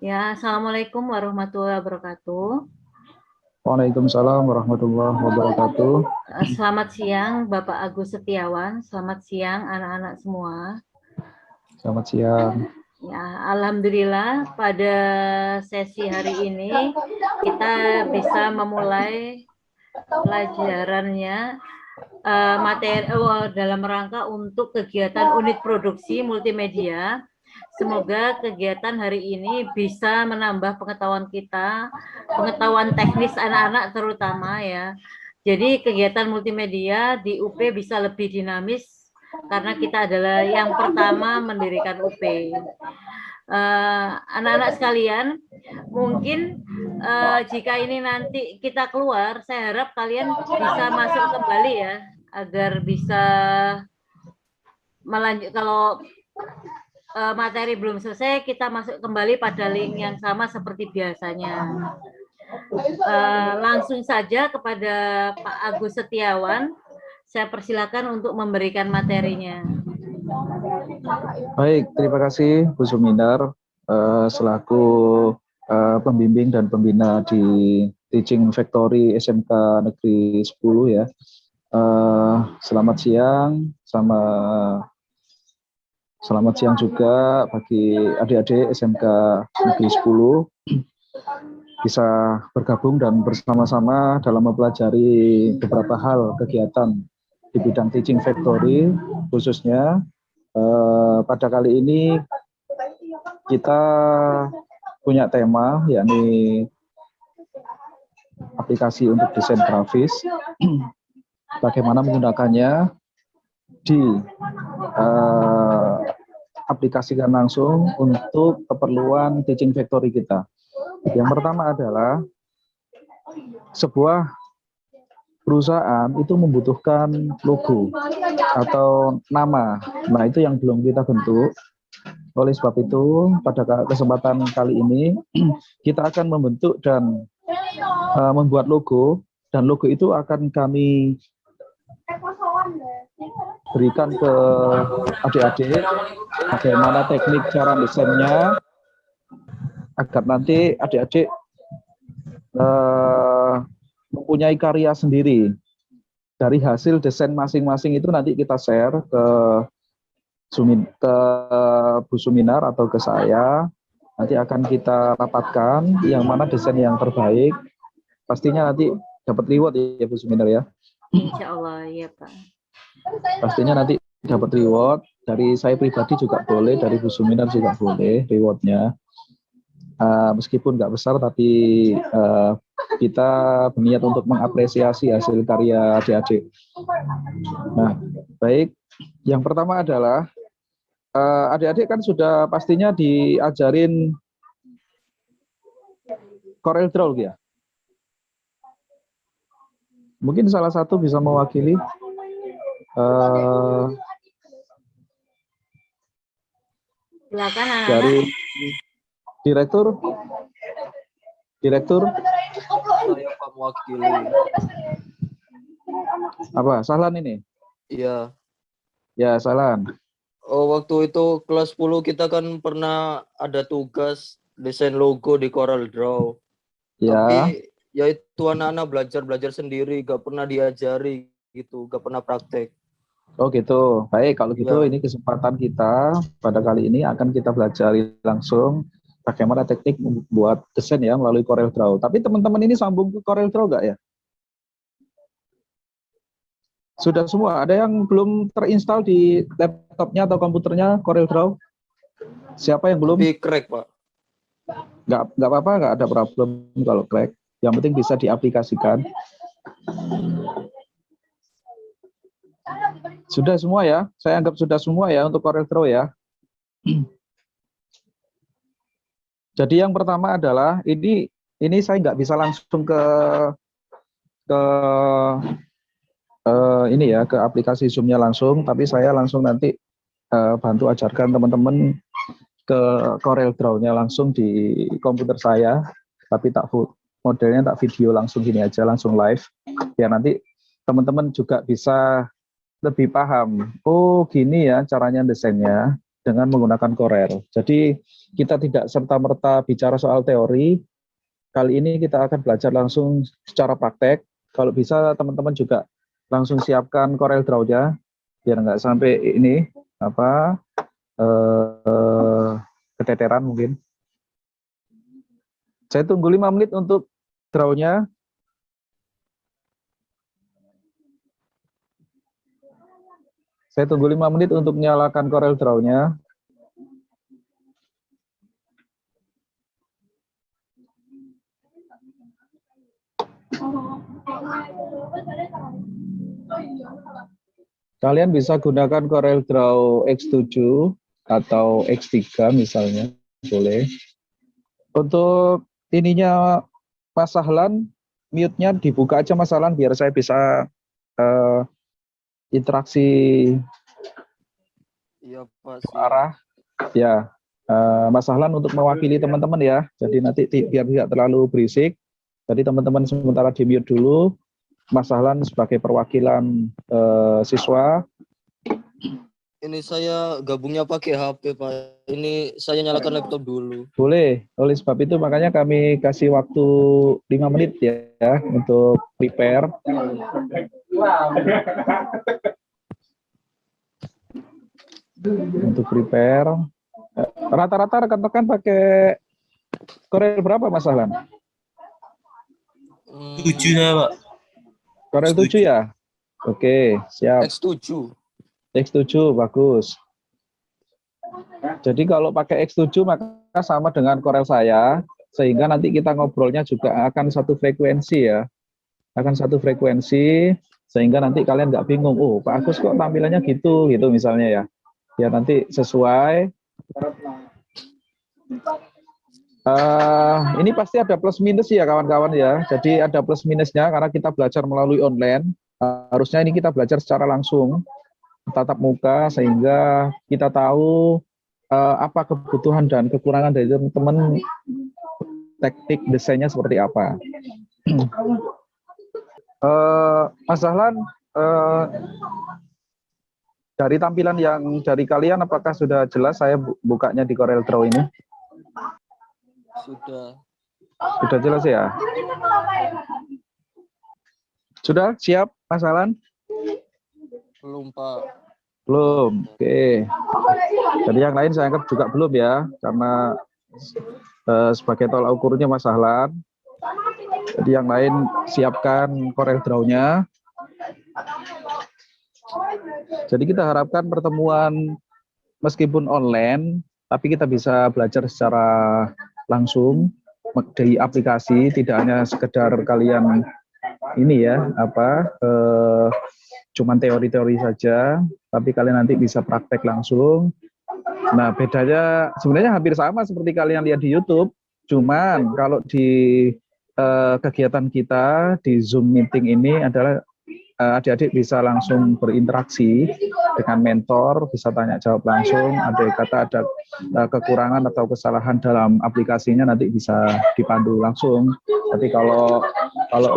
Ya, Assalamualaikum warahmatullahi wabarakatuh. Waalaikumsalam warahmatullahi wabarakatuh. Selamat siang, Bapak Agus Setiawan. Selamat siang, anak-anak semua. Selamat siang. Ya, alhamdulillah pada sesi hari ini kita bisa memulai pelajarannya materi dalam rangka untuk kegiatan unit produksi multimedia. Semoga kegiatan hari ini bisa menambah pengetahuan kita, pengetahuan teknis anak-anak terutama ya. Jadi kegiatan multimedia di UP bisa lebih dinamis karena kita adalah yang pertama mendirikan UP. Anak-anak sekalian, mungkin jika ini nanti kita keluar, saya harap kalian bisa masuk kembali ya, agar bisa melanjut. Kalau materi belum selesai, kita masuk kembali pada link yang sama seperti biasanya. Langsung saja kepada Pak Agus Setiawan, saya persilakan untuk memberikan materinya. Baik, terima kasih Bu Suminar selaku pembimbing dan pembina di Teaching Factory SMK Negeri 10 ya. Selamat siang, selamat siang juga bagi adik-adik SMK Negeri 10 bisa bergabung dan bersama-sama dalam mempelajari beberapa hal kegiatan di bidang Teaching Factory, khususnya pada kali ini kita punya tema yakni aplikasi untuk desain grafis. Bagaimana menggunakannya aplikasikan langsung untuk keperluan Teaching Factory kita. Yang pertama adalah sebuah perusahaan itu membutuhkan logo atau nama. Nah, itu yang belum kita bentuk. Oleh sebab itu, pada kesempatan kali ini kita akan membentuk dan membuat logo, dan logo itu akan kami berikan ke adik-adik bagaimana teknik cara desainnya, agar nanti adik-adik mempunyai karya sendiri. Dari hasil desain masing-masing itu nanti kita share ke Bu Suminar atau ke saya. Nanti akan kita rapatkan yang mana desain yang terbaik. Pastinya nanti dapat reward ya Bu Suminar ya. Insya Allah ya Pak. Pastinya nanti dapat reward. Dari saya pribadi juga boleh, dari Bu Suminar juga boleh rewardnya. Meskipun nggak besar, tapi kita berniat untuk mengapresiasi hasil karya adik-adik. Nah, baik. Yang pertama adalah adik-adik kan sudah pastinya diajarin Corel Draw ya. Mungkin salah satu bisa mewakili. Silakan anak-anak. Dari Direktur. Saya Pak mewakili. Apa? Sahlan ini? Iya. Ya, Sahlan. Oh, waktu itu kelas 10 kita kan pernah ada tugas desain logo di Corel Draw. Ya. Tapi ya itu anak-anak belajar sendiri, gak pernah diajari gitu, gak pernah praktek. Oh gitu. Baik, kalau gitu Ya. ini kesempatan kita pada kali ini akan kita belajar langsung bagaimana teknik membuat desain ya melalui Corel Draw. Tapi teman-teman ini sambung ke Corel Draw nggak ya? Sudah semua? Ada yang belum terinstall di laptopnya atau komputernya Corel Draw? Siapa yang belum? Tapi crack, Pak. Nggak apa-apa, nggak ada problem kalau crack. Yang penting bisa diaplikasikan. Sudah semua ya? Saya anggap sudah semua ya untuk Corel Draw ya. Jadi yang pertama adalah ini saya nggak bisa langsung ke ini ya, ke aplikasi Zoom-nya langsung, tapi saya langsung nanti bantu ajarkan teman-teman ke Corel Draw-nya langsung di komputer saya, tapi modelnya tak video langsung gini aja, langsung live. Ya nanti teman-teman juga bisa lebih paham. Oh gini ya caranya desainnya. dengan menggunakan Corel. Jadi kita tidak serta-merta bicara soal teori. Kali ini kita akan belajar langsung secara praktek. Kalau bisa teman-teman juga langsung siapkan Corel Draw-nya biar nggak sampai ini keteteran mungkin. Saya tunggu 5 menit untuk draw-nya. Saya tunggu 5 menit untuk menyalakan Corel Draw-nya. Kalian bisa gunakan Corel Draw X7 atau X3 misalnya, boleh. Untuk ininya Mas Sahlan, mute-nya dibuka aja Mas Sahlan biar saya bisa interaksi Iya Pak. arah. Ya, Mas Sahlan untuk mewakili teman-teman ya. Jadi nanti biar tidak terlalu berisik. Jadi teman-teman sementara di mute dulu. Mas Sahlan sebagai perwakilan siswa. Ini saya gabungnya pakai HP Pak. Ini saya nyalakan laptop dulu. Boleh. Oleh sebab itu makanya kami kasih waktu 5 menit ya untuk prepare. Untuk prepare. Rata-rata rekan-rekan pakai Corel berapa Mas Sahlan? 7 ya, Pak. Corel 7 ya? Oke, siap. X7. X7, bagus. Jadi kalau pakai X7 maka sama dengan Corel saya, sehingga nanti kita ngobrolnya juga akan satu frekuensi ya. Akan satu frekuensi, sehingga nanti kalian nggak bingung, oh Pak Agus kok tampilannya gitu misalnya ya. Ya nanti sesuai. Ini pasti ada plus minus ya kawan-kawan ya. Jadi ada plus minusnya karena kita belajar melalui online. Harusnya ini kita belajar secara langsung tatap muka sehingga kita tahu apa kebutuhan dan kekurangan dari teman-teman, teknik desainnya seperti apa. Mas Sahlan, dari tampilan yang dari kalian apakah sudah jelas saya bukanya di Corel Draw ini? Sudah jelas ya? Sudah siap Mas Sahlan? Belum Pak. Belum, oke. Jadi yang lain saya anggap juga belum ya, karena sebagai tolak ukurnya Mas Sahlan. Jadi yang lain siapkan Corel Draw-nya. Jadi kita harapkan pertemuan meskipun online, tapi kita bisa belajar secara langsung dari aplikasi, tidak hanya sekedar kalian ini ya, cuman teori-teori saja, tapi kalian nanti bisa praktek langsung. Nah, bedanya sebenarnya hampir sama seperti kalian lihat di YouTube, cuman kalau di kegiatan kita di Zoom meeting ini adalah adik-adik bisa langsung berinteraksi dengan mentor, bisa tanya jawab langsung, ada kata ada kekurangan atau kesalahan dalam aplikasinya nanti bisa dipandu langsung. Tapi kalau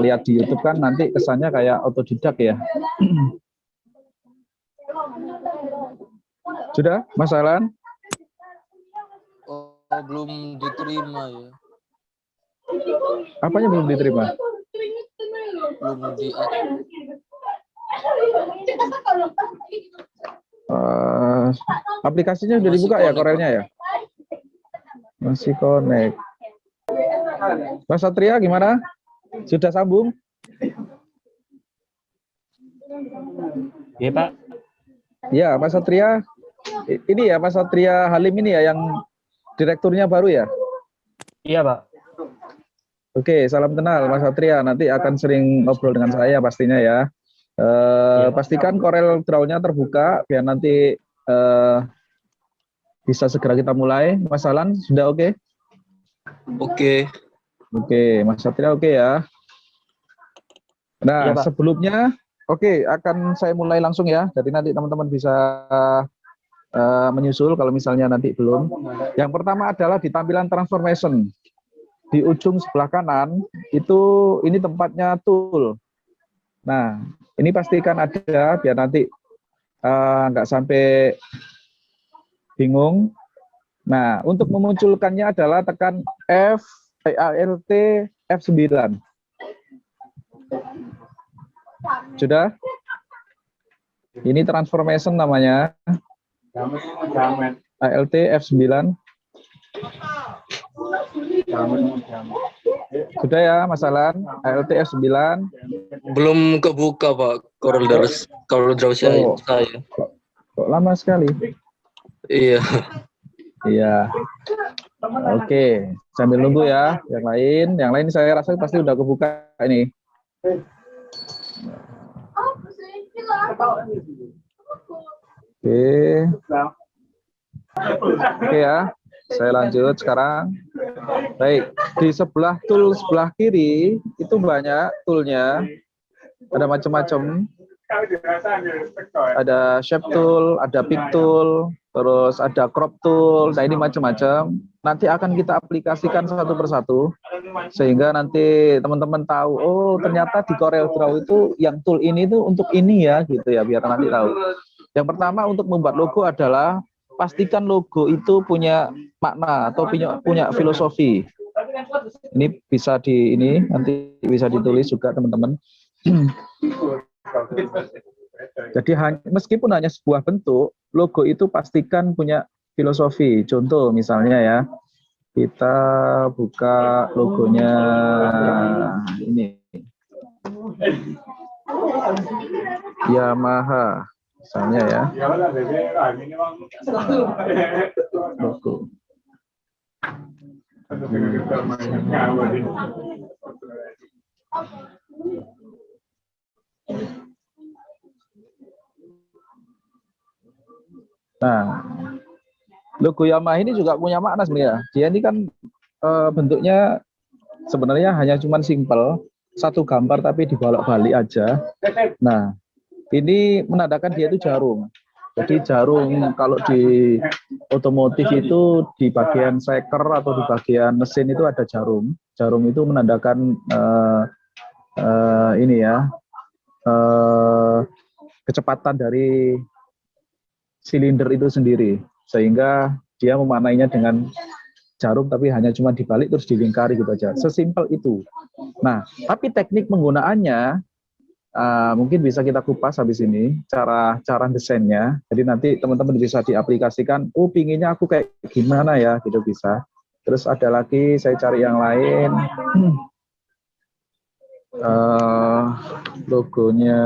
lihat di YouTube kan nanti kesannya kayak otodidak ya. Sudah, Mas Sahlan? Oh, belum diterima ya. Apanya belum diterima? Belum di aplikasinya sudah dibuka ya, Corelnya ya? Masih connect. Mas Satria gimana? Sudah sambung? Iya, Pak. Ya, Mas Satria. Ini ya, Mas Satria Halim ini ya yang direkturnya baru ya? Iya, Pak. Oke, salam kenal Mas Satria. Nanti akan sering ngobrol dengan saya pastinya ya. Pastikan Corel Draw-nya terbuka biar nanti bisa segera kita mulai. Mas Sahlan sudah oke? Oke. Oke, Mas Satria oke ya. Nah, Iya, Pak. sebelumnya akan saya mulai langsung ya. Jadi nanti teman-teman bisa menyusul kalau misalnya nanti belum. Yang pertama adalah di tampilan transformation. Di ujung sebelah kanan ini tempatnya tool. Nah, ini pastikan ada biar nanti nggak sampai Bingung? Nah, untuk memunculkannya adalah tekan Alt F9. Sudah? Ini transformation namanya. Alt F9. Sudah ya, Mas Alan? Alt F9. Belum kebuka, Pak. Corel Draw saya. Kok lama sekali? Iya. Iya. Oke, sambil nunggu ya. Yang lain saya rasa pasti udah kebuka ini. Oke ya. Saya lanjut sekarang. Baik, di sebelah tool sebelah kiri itu banyak toolnya. Ada macam-macam. Ada shape tool, ada pick tool, terus ada crop tool. Nah, ini macam-macam. Nanti akan kita aplikasikan satu persatu sehingga nanti teman-teman tahu, oh ternyata di Corel Draw itu yang tool ini tuh untuk ini ya, gitu ya, biar nanti tahu. Yang pertama untuk membuat logo adalah pastikan logo itu punya makna atau punya filosofi. Ini bisa nanti bisa ditulis juga teman-teman. Jadi meskipun hanya sebuah bentuk, logo itu pastikan punya filosofi. Contoh misalnya ya, kita buka logonya ini, Yamaha, misalnya ya, logo. Nah, logo Yamaha ini juga punya makna sebenarnya. Dia ini kan bentuknya sebenarnya hanya cuman simpel, satu gambar tapi dibolak-balik aja. Nah, ini menandakan dia itu jarum. Jadi jarum kalau di otomotif itu di bagian seker atau di bagian mesin itu ada jarum. Jarum itu menandakan ini ya, kecepatan dari silinder itu sendiri, sehingga dia memaknainya dengan jarum tapi hanya cuma dibalik terus dilingkari gitu aja, sesimpel itu. Nah, tapi teknik penggunaannya mungkin bisa kita kupas habis ini, cara desainnya. Jadi nanti teman-teman bisa diaplikasikan, oh pinginnya aku kayak gimana ya, gitu bisa. Terus ada lagi, saya cari yang lain. Logonya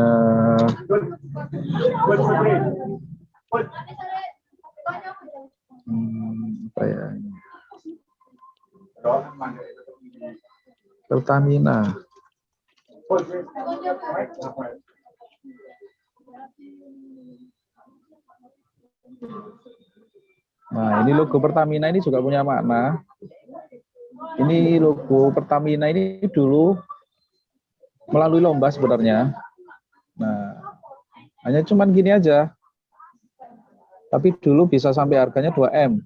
apa ya? Pertamina. Nah, ini logo Pertamina ini juga punya makna. Ini logo Pertamina ini dulu melalui lomba sebenarnya. Nah, hanya cuman gini aja. Tapi dulu bisa sampai harganya 2M.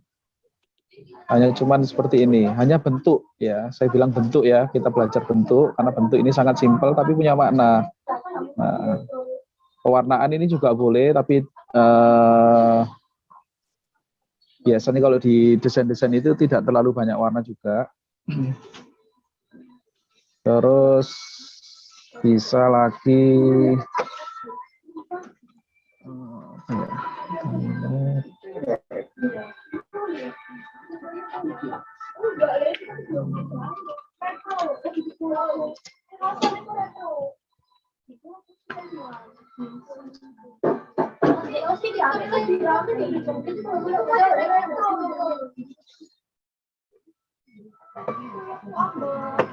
Hanya cuman seperti ini, hanya bentuk ya. Saya bilang bentuk ya, kita belajar bentuk karena bentuk ini sangat simpel tapi punya makna. Nah, pewarnaan ini juga boleh, tapi biasanya kalau di desain-desain itu tidak terlalu banyak warna juga. Terus bisa lagi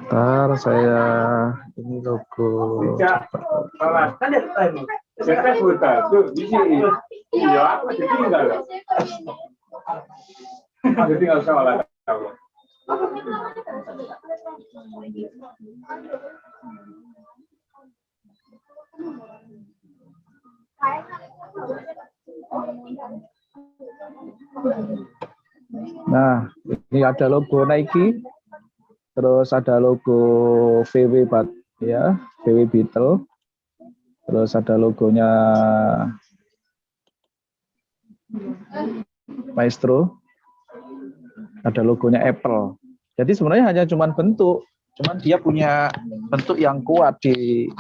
Ntar saya ini logo. Nah, ini ada logo Nike, terus ada logo VW ya, VW Beetle, terus ada logonya Maestro. Ada logonya Apple. Jadi sebenarnya hanya cuman bentuk, cuman dia punya bentuk yang kuat di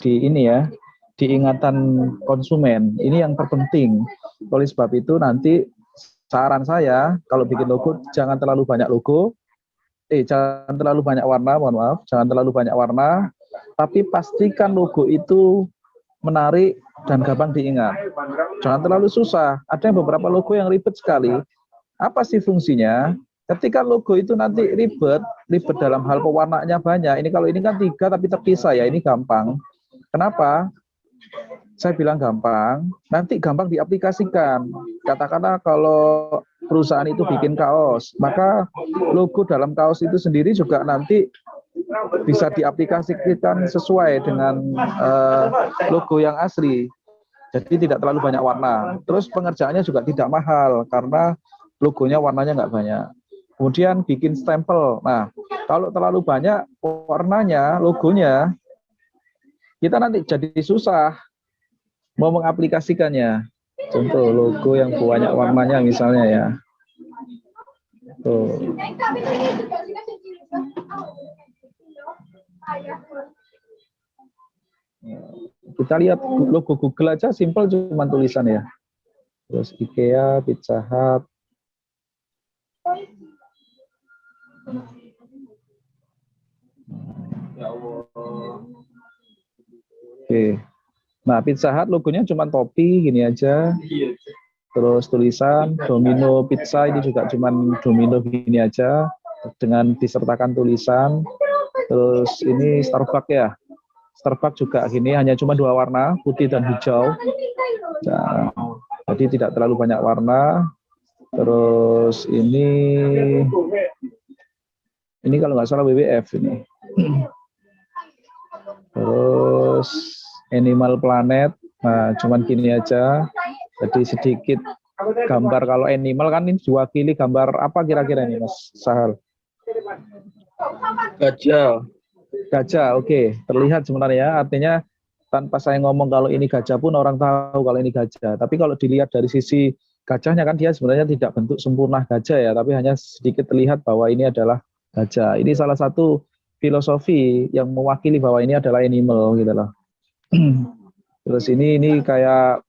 ini ya, di ingatan konsumen. Ini yang terpenting. Oleh sebab itu nanti saran saya kalau bikin logo jangan terlalu banyak logo, jangan terlalu banyak warna, mohon maaf, jangan terlalu banyak warna, tapi pastikan logo itu menarik dan gampang diingat. Jangan terlalu susah. Ada yang beberapa logo yang ribet sekali. Apa sih fungsinya? Ketika logo itu nanti ribet dalam hal pewarnaannya banyak. Ini kalau ini kan 3 tapi terpisah ya, ini gampang. Kenapa? Saya bilang gampang, nanti gampang diaplikasikan. Katakanlah kalau perusahaan itu bikin kaos, maka logo dalam kaos itu sendiri juga nanti bisa diaplikasikan sesuai dengan logo yang asli. Jadi tidak terlalu banyak warna. Terus pengerjaannya juga tidak mahal karena logonya warnanya nggak banyak. Kemudian bikin stempel. Nah, kalau terlalu banyak warnanya, logonya, kita nanti jadi susah mau mengaplikasikannya. Contoh logo yang banyak warnanya misalnya ya. Tuh. Kita lihat logo Google aja simple cuma tulisan ya. Terus IKEA, Pizza Hut. Oke. Nah, Pizza Hut logonya cuma topi gini aja. Terus tulisan Domino Pizza ini juga cuma Domino gini aja dengan disertakan tulisan. Terus ini Starbucks ya. Starbucks juga gini hanya cuma 2 warna, putih dan hijau. Nah, jadi tidak terlalu banyak warna. Terus ini kalau nggak salah WWF ini. Terus Animal Planet, nah cuman gini aja. Jadi sedikit gambar, kalau animal kan ini diwakili gambar apa kira-kira ini Mas Sahal? Gajah. Gajah, oke. Terlihat sebenarnya, artinya tanpa saya ngomong kalau ini gajah pun orang tahu kalau ini gajah. Tapi kalau dilihat dari sisi gajahnya kan dia sebenarnya tidak bentuk sempurna gajah ya, tapi hanya sedikit terlihat bahwa ini adalah gajah. Ini salah satu filosofi yang mewakili bahwa ini adalah animal gitu loh. Terus ini kayak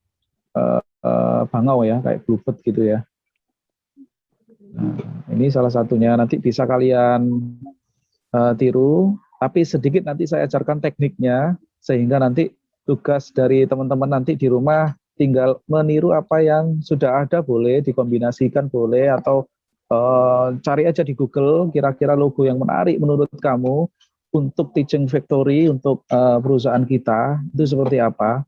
bangau ya, kayak bluebird gitu ya. Nah, ini salah satunya, nanti bisa kalian tiru, tapi sedikit nanti saya ajarkan tekniknya, sehingga nanti tugas dari teman-teman nanti di rumah tinggal meniru apa yang sudah ada, boleh dikombinasikan, boleh, atau cari aja di Google kira-kira logo yang menarik menurut kamu untuk Teaching Factory, untuk perusahaan kita itu seperti apa.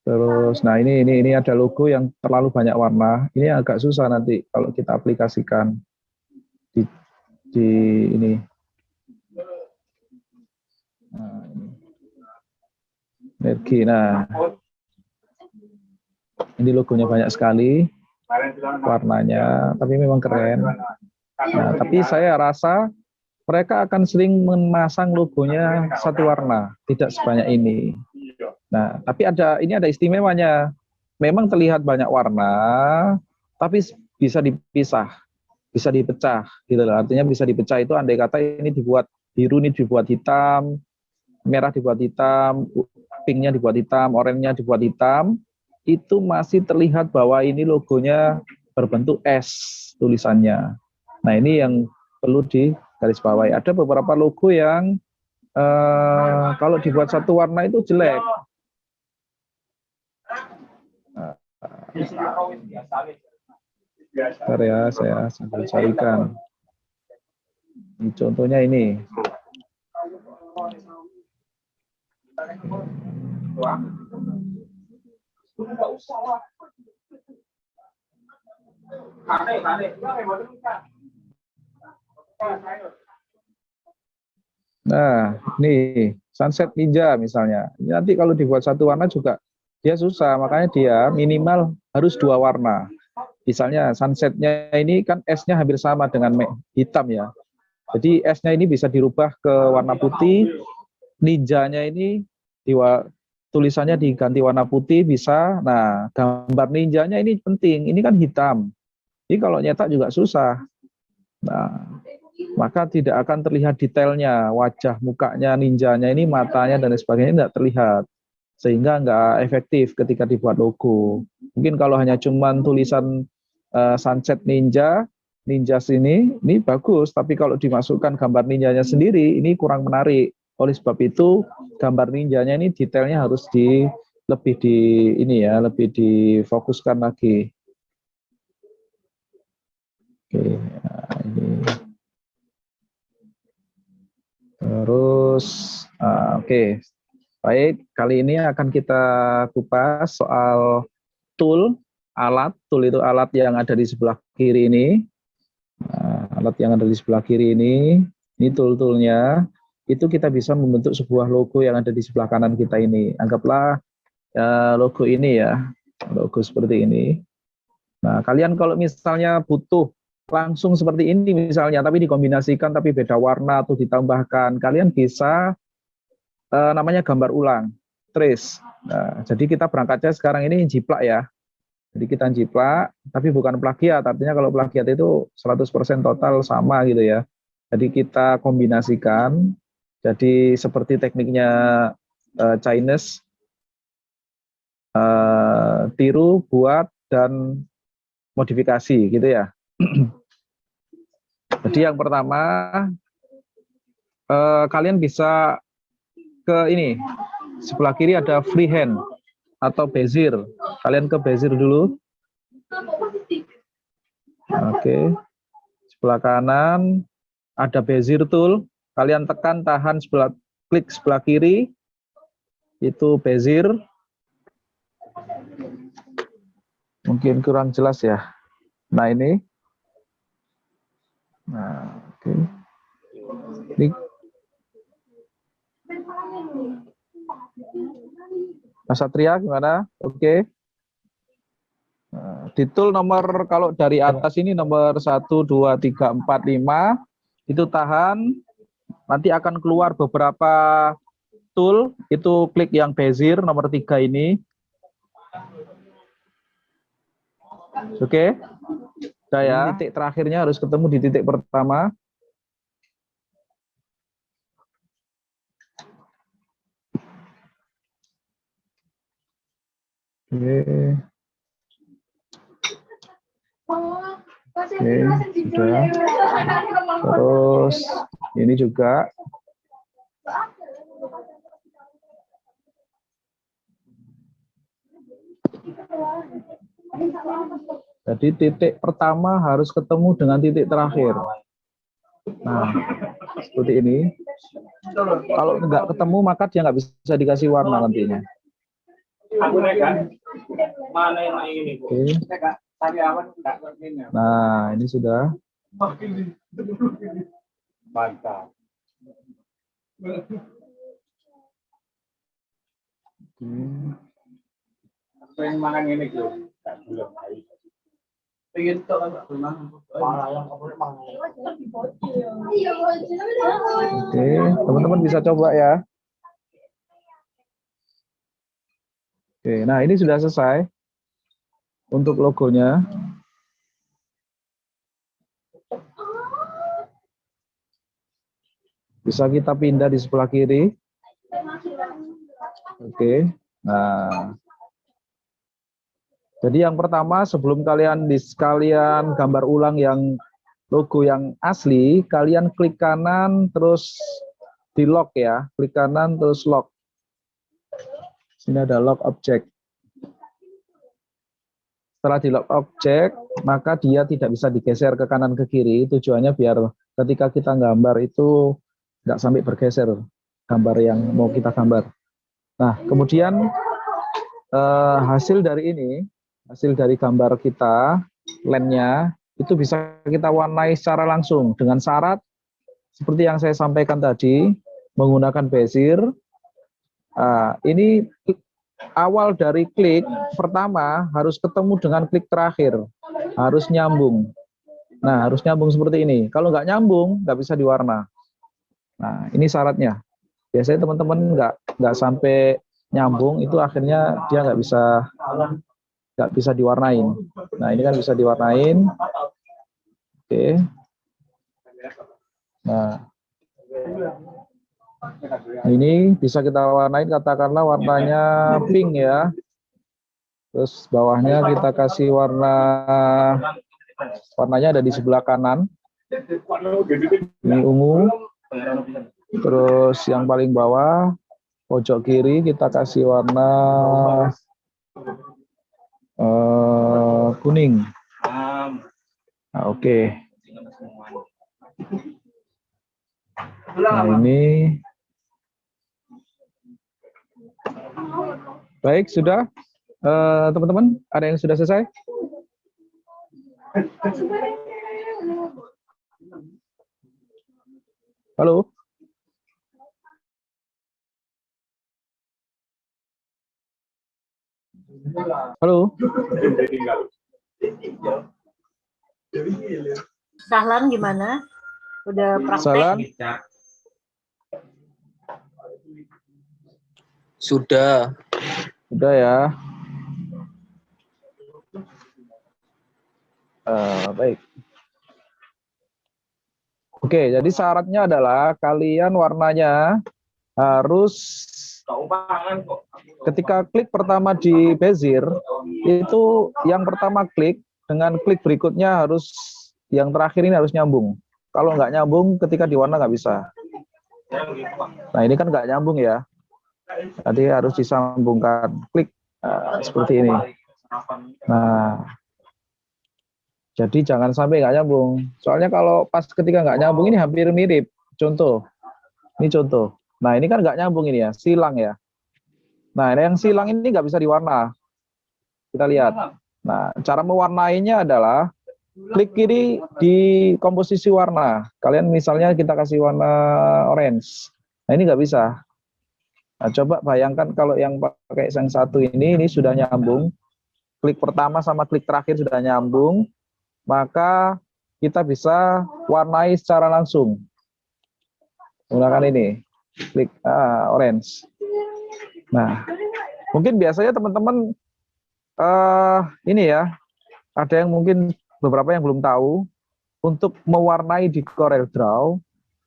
Terus nah ini ada logo yang terlalu banyak warna, ini agak susah nanti kalau kita aplikasikan di ini. Nah, energi. Nah, ini logonya banyak sekali warnanya, tapi memang keren. Nah, tapi saya rasa mereka akan sering memasang logonya satu warna, tidak sebanyak ini. Nah, tapi ini ada istimewanya. Memang terlihat banyak warna, tapi bisa dipisah, bisa dipecah, gitu loh. Artinya bisa dipecah itu andai kata ini dibuat biru, ini dibuat hitam, merah dibuat hitam, pinknya dibuat hitam, oranye-nya dibuat hitam, itu masih terlihat bahwa ini logonya berbentuk S tulisannya. Nah, ini yang perlu digarisbawahi. Ada beberapa logo yang kalau dibuat satu warna itu jelek. Bentar ya, saya sambil carikan. Ini contohnya ini. Nah, nih Sunset Ninja misalnya. Nanti kalau dibuat satu warna juga dia susah, makanya dia minimal harus 2 warna. Misalnya sunsetnya ini kan S-nya hampir sama dengan hitam ya. Jadi S-nya ini bisa dirubah ke warna putih, ninjanya ini tulisannya diganti warna putih bisa. Nah, gambar ninjanya ini penting. Ini kan hitam. Jadi kalau nyetak juga susah. Nah, maka tidak akan terlihat detailnya, wajah mukanya ninjanya ini, matanya dan lain sebagainya tidak terlihat, sehingga nggak efektif ketika dibuat logo. Mungkin kalau hanya cuman tulisan sunset ninja ini bagus, tapi kalau dimasukkan gambar ninjanya sendiri ini kurang menarik. Oleh sebab itu gambar ninjanya ini detailnya harus lebih difokuskan lagi. Oke, nah ini. Terus, oke. Baik, kali ini akan kita kupas soal tool, alat. Tool itu alat yang ada di sebelah kiri ini. Nah, alat yang ada di sebelah kiri ini tool-toolnya. Itu kita bisa membentuk sebuah logo yang ada di sebelah kanan kita ini. Anggaplah logo ini ya, logo seperti ini. Nah, kalian kalau misalnya butuh langsung seperti ini misalnya, tapi dikombinasikan, tapi beda warna atau ditambahkan, kalian bisa namanya gambar ulang, trace. Nah, jadi kita berangkatnya sekarang ini jiplak ya. Jadi kita jiplak, tapi bukan plagiat. Artinya kalau plagiat itu 100% total sama gitu ya. Jadi kita kombinasikan. Jadi seperti tekniknya Chinese, tiru, buat, dan modifikasi gitu ya. Jadi yang pertama, kalian bisa ke ini, sebelah kiri ada freehand atau bezier. Kalian ke bezier dulu. Oke. Sebelah kanan ada bezier tool. Kalian tekan, tahan, klik sebelah kiri. Itu bezier. Mungkin kurang jelas ya. Nah ini. Nah, oke. Ini Mas Satria gimana? Oke. Nah, di tool nomor, kalau dari atas ini nomor 1, 2, 3, 4, 5, itu tahan, nanti akan keluar beberapa tool, itu klik yang bezier nomor 3 ini. Oke. Saya titik terakhirnya harus ketemu di titik pertama. Oke. Oke, sudah. Terus ini juga. Jadi titik pertama harus ketemu dengan titik terakhir. Nah, seperti ini. Kalau nggak ketemu maka dia nggak bisa dikasih warna nantinya. Oke. Nah, ini sudah. Mantap. Pengen makan ini tuh, tak belum hari. Pengen tahu kan Oke, teman-teman bisa coba ya. Oke, nah ini sudah selesai untuk logonya. Bisa kita pindah di sebelah kiri. Oke, nah. Jadi yang pertama, sebelum kalian gambar ulang yang logo yang asli, kalian klik kanan terus di lock ya, klik kanan terus lock. Sini ada lock object. Setelah di lock object, maka dia tidak bisa digeser ke kanan ke kiri. Tujuannya biar ketika kita gambar itu nggak sampai bergeser gambar yang mau kita gambar. Nah, kemudian hasil dari gambar kita, landnya, itu bisa kita warnai secara langsung dengan syarat seperti yang saya sampaikan tadi, menggunakan bezier. Ini awal dari klik pertama harus ketemu dengan klik terakhir, harus nyambung. Nah, harus nyambung seperti ini. Kalau nggak nyambung, nggak bisa diwarna. Nah, ini syaratnya. Biasanya teman-teman nggak sampai nyambung, itu akhirnya dia nggak bisa diwarnain. Nah, ini kan bisa diwarnain. Oke. Nah, ini bisa kita warnain, katakanlah warnanya pink ya. Terus bawahnya kita kasih warnanya ada di sebelah kanan. Ini ungu. Terus yang paling bawah pojok kiri kita kasih warna kuning. Nah, oke. Nah, ini baik, sudah teman-teman, ada yang sudah selesai? Halo? Halo? Sahlan gimana? Udah praktek? Sahlan? Sudah. Sudah ya. Baik. Oke, jadi syaratnya adalah kalian warnanya harus ketika klik pertama di Bezier, itu yang pertama klik dengan klik berikutnya harus, yang terakhir ini harus nyambung. Kalau nggak nyambung, ketika diwarna nggak bisa. Nah, ini kan nggak nyambung ya. Jadi harus disambungkan. Klik seperti ini. Nah, jadi jangan sampai nggak nyambung. Soalnya kalau pas ketika nggak nyambung ini hampir mirip. Contoh. Ini contoh. Nah, ini kan nggak nyambung ini ya, silang ya. Nah, yang silang ini nggak bisa diwarna. Kita lihat. Nah, cara mewarnainya adalah klik kiri di komposisi warna. Kalian misalnya kita kasih warna orange. Nah, ini nggak bisa. Nah, coba bayangkan kalau yang pakai yang satu ini sudah nyambung. Klik pertama sama klik terakhir sudah nyambung. Maka kita bisa warnai secara langsung. Menggunakan ini. Klik orange. Nah, mungkin biasanya teman-teman ini ya, ada yang mungkin beberapa yang belum tahu, untuk mewarnai di Corel Draw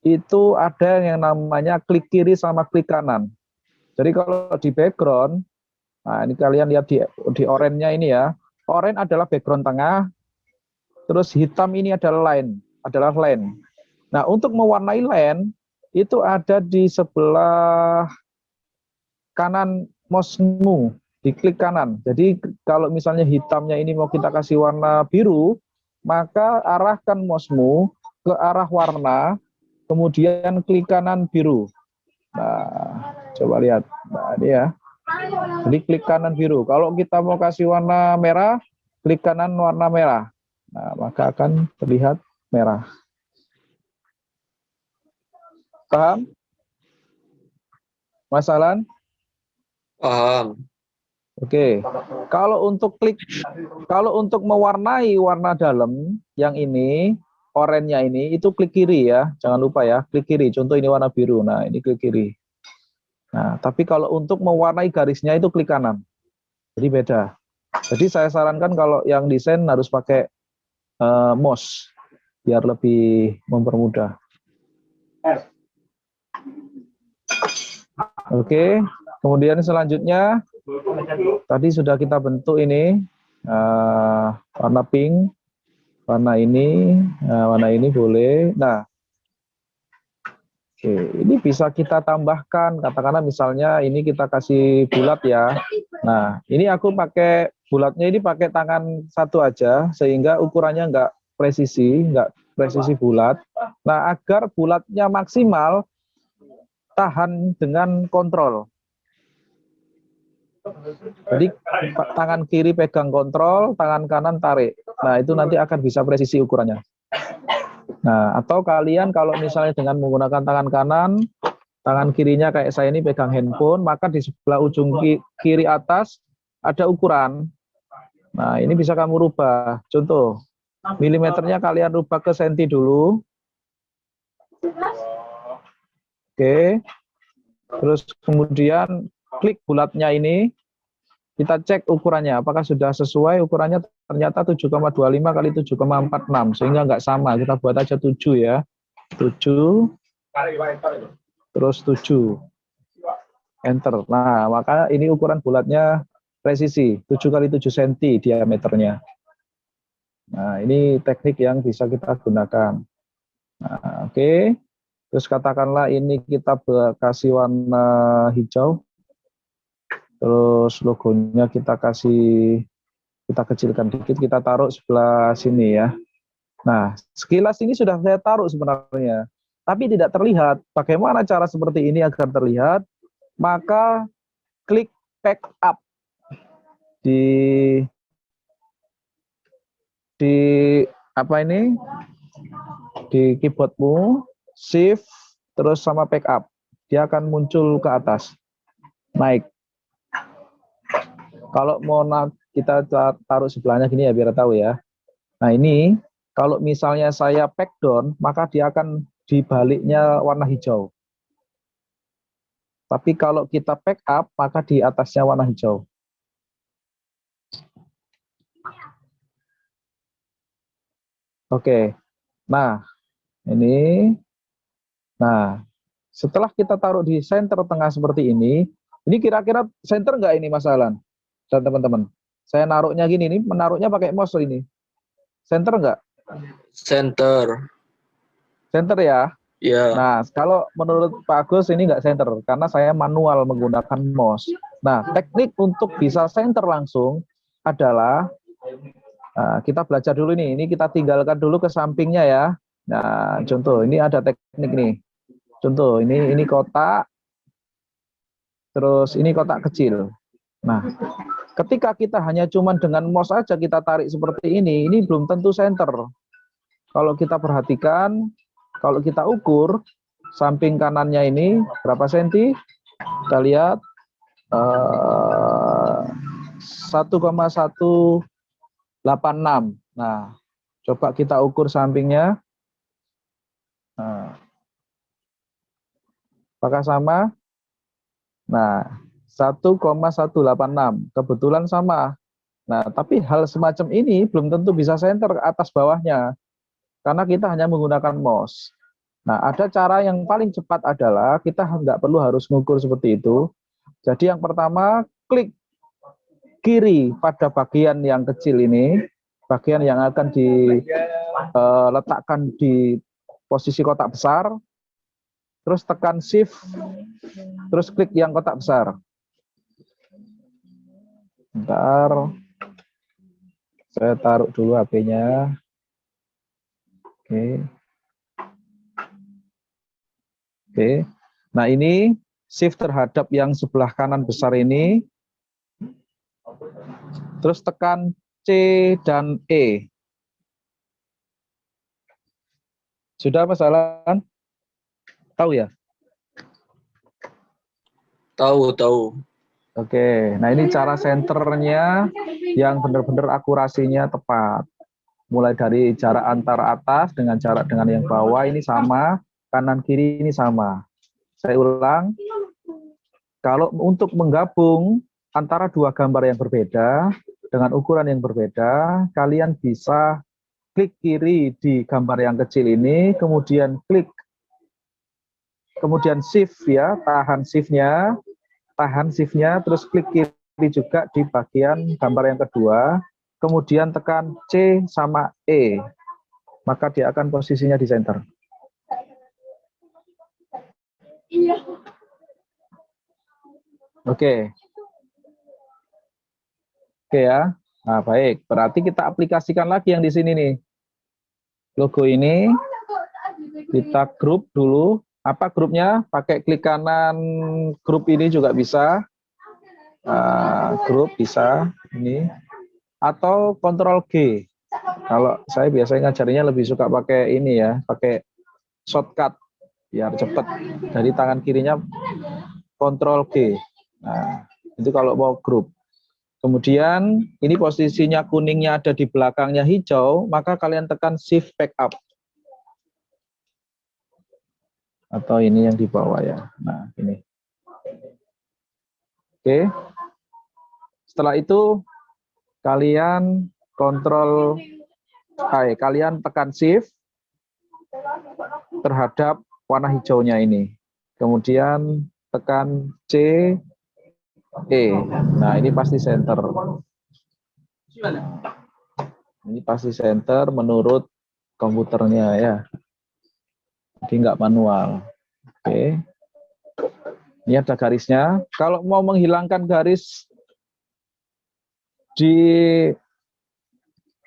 itu ada yang namanya klik kiri sama klik kanan. Jadi kalau di background, nah ini kalian lihat di orange-nya ini ya, orange adalah background tengah, terus hitam ini adalah line. Nah, untuk mewarnai line itu ada di sebelah kanan mouse-mu, di klik kanan. Jadi kalau misalnya hitamnya ini mau kita kasih warna biru, maka arahkan mouse-mu ke arah warna, kemudian klik kanan biru. Nah, coba lihat. Nah, ini ya. Jadi klik kanan biru. Kalau kita mau kasih warna merah, klik kanan warna merah. Nah, maka akan terlihat merah. Paham? Mas Alan? Paham. Oke. Kalau untuk mewarnai warna dalam yang ini, oranye ini, itu klik kiri ya. Jangan lupa ya, klik kiri. Contoh ini warna biru. Nah, ini klik kiri. Nah, tapi kalau untuk mewarnai garisnya itu klik kanan. Jadi beda. Jadi saya sarankan kalau yang desain harus pakai mouse biar lebih mempermudah. Oke, kemudian selanjutnya tadi sudah kita bentuk ini warna pink, warna ini boleh. Nah, oke, ini bisa kita tambahkan, katakanlah misalnya ini kita kasih bulat ya. Nah, ini aku pakai bulatnya ini pakai tangan satu aja sehingga ukurannya nggak presisi bulat. Nah, agar bulatnya maksimal, tahan dengan kontrol. Jadi tangan kiri pegang kontrol, tangan kanan tarik. Nah, itu nanti akan bisa presisi ukurannya. Nah, atau kalian kalau misalnya dengan menggunakan tangan kanan, tangan kirinya kayak saya ini pegang handphone, maka di sebelah ujung kiri atas ada ukuran. Nah, ini bisa kamu rubah. Contoh, milimeternya kalian rubah ke senti dulu. Oke. Terus kemudian klik bulatnya ini, kita cek ukurannya, apakah sudah sesuai ukurannya. Ternyata 7,25 kali 7,46, sehingga nggak sama. Kita buat aja 7 ya. 7, terus 7. Enter. Nah, maka ini ukuran bulatnya presisi, 7 kali 7 cm diameternya. Nah, ini teknik yang bisa kita gunakan. Nah, oke. Terus katakanlah ini kita kasih warna hijau. Terus logonya kita kecilkan dikit, kita taruh sebelah sini ya. Nah, sekilas ini sudah saya taruh sebenarnya, tapi tidak terlihat. Bagaimana cara seperti ini agar terlihat? Maka klik pack up di apa ini? Di keyboardmu, shift terus sama pack up. Dia akan muncul ke atas. Naik. Kalau mau kita taruh sebelahnya gini ya biar tahu ya. Nah ini kalau misalnya saya pack down, maka dia akan dibaliknya warna hijau. Tapi kalau kita pack up, maka di atasnya warna hijau. Oke. Nah, ini. Nah, setelah kita taruh di center tengah seperti ini kira-kira center nggak ini Mas Alan dan teman-teman? Saya naruhnya gini nih, menaruhnya pakai mouse ini. Center nggak? Center. Center ya? Ya. Nah, kalau menurut Pak Agus ini nggak center, karena saya manual menggunakan mouse. Nah, teknik untuk bisa center langsung adalah, kita belajar dulu nih, ini kita tinggalkan dulu ke sampingnya ya. Nah, contoh, ini ada teknik nih. Contoh, ini kotak, terus ini kotak kecil. Nah, ketika kita hanya cuman dengan mouse aja kita tarik seperti ini belum tentu center. Kalau kita perhatikan, kalau kita ukur samping kanannya ini berapa senti? Kita lihat 1,186. Nah, coba kita ukur sampingnya. Nah, apakah sama? Nah, 1,186. Kebetulan sama. Nah, tapi hal semacam ini belum tentu bisa center ke atas bawahnya. Karena kita hanya menggunakan mouse. Nah, ada cara yang paling cepat adalah kita nggak perlu harus mengukur seperti itu. Jadi yang pertama, klik kiri pada bagian yang kecil ini, bagian yang akan diletakkan di posisi kotak besar, terus tekan shift, terus klik yang kotak besar. Bentar, saya taruh dulu HP-nya. Oke. Nah, ini shift terhadap yang sebelah kanan besar ini. Terus tekan C dan E. Sudah Mas Alan? Tahu ya? Tahu. Oke. Nah, ini cara senternya yang benar-benar akurasinya tepat. Mulai dari jarak antara atas dengan jarak dengan yang bawah ini sama, kanan kiri ini sama. Saya ulang, kalau untuk menggabung antara dua gambar yang berbeda dengan ukuran yang berbeda, kalian bisa klik kiri di gambar yang kecil ini, kemudian shift ya, tahan shiftnya, terus klik kiri juga di bagian gambar yang kedua. Kemudian tekan C sama E, maka dia akan posisinya di center. Oke ya. Nah, baik. Berarti kita aplikasikan lagi yang di sini nih. Logo ini kita grup dulu. Apa grupnya? Pakai klik kanan grup ini juga bisa. Grup bisa ini. Atau Ctrl G. Kalau saya biasanya ngajarinya lebih suka pakai ini ya, pakai shortcut biar cepat. Dari tangan kirinya Ctrl G. Nah, itu kalau mau grup. Kemudian ini posisinya kuningnya ada di belakangnya hijau, maka kalian tekan shift back up. Atau ini yang di bawah ya. Nah, ini. Oke. Setelah itu kalian kalian tekan shift terhadap warna hijaunya ini. Kemudian tekan C, E. Nah, ini pasti center. Ini pasti center menurut komputernya ya. Jadi nggak manual. Oke. Ini ada garisnya. Kalau mau menghilangkan garis di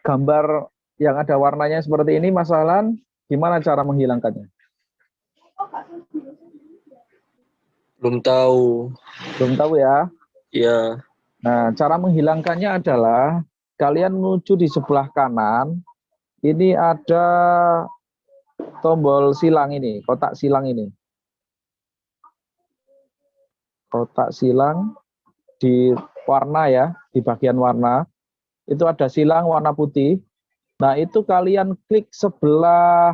gambar yang ada warnanya seperti ini, Mas Ahlan, gimana cara menghilangkannya? Belum tahu. Belum tahu ya? Ya. Nah, cara menghilangkannya adalah kalian menuju di sebelah kanan. Ini ada tombol silang ini, kotak silang ini. Kotak silang di warna ya, di bagian warna. Itu ada silang warna putih. Nah, itu kalian klik sebelah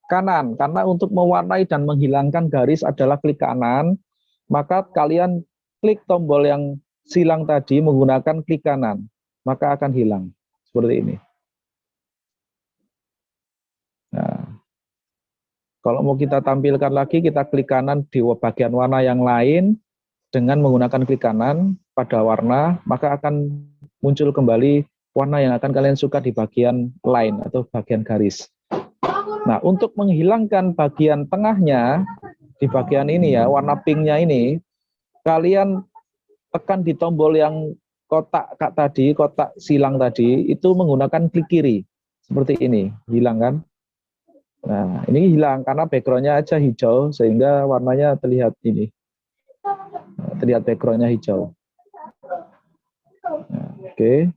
kanan. Karena untuk mewarnai dan menghilangkan garis adalah klik kanan. Maka kalian klik tombol yang silang tadi menggunakan klik kanan. Maka akan hilang. Seperti ini. Nah, kalau mau kita tampilkan lagi, kita klik kanan di bagian warna yang lain. Dengan menggunakan klik kanan pada warna, maka akan muncul kembali warna yang akan kalian suka di bagian line atau bagian garis. Nah, untuk menghilangkan bagian tengahnya, di bagian ini ya, warna pinknya ini, kalian tekan di tombol yang kotak tadi, kotak silang tadi, itu menggunakan klik kiri. Seperti ini, hilang kan? Nah, ini hilang karena background-nya aja hijau, sehingga warnanya terlihat ini. Terlihat background-nya hijau. Nah, oke.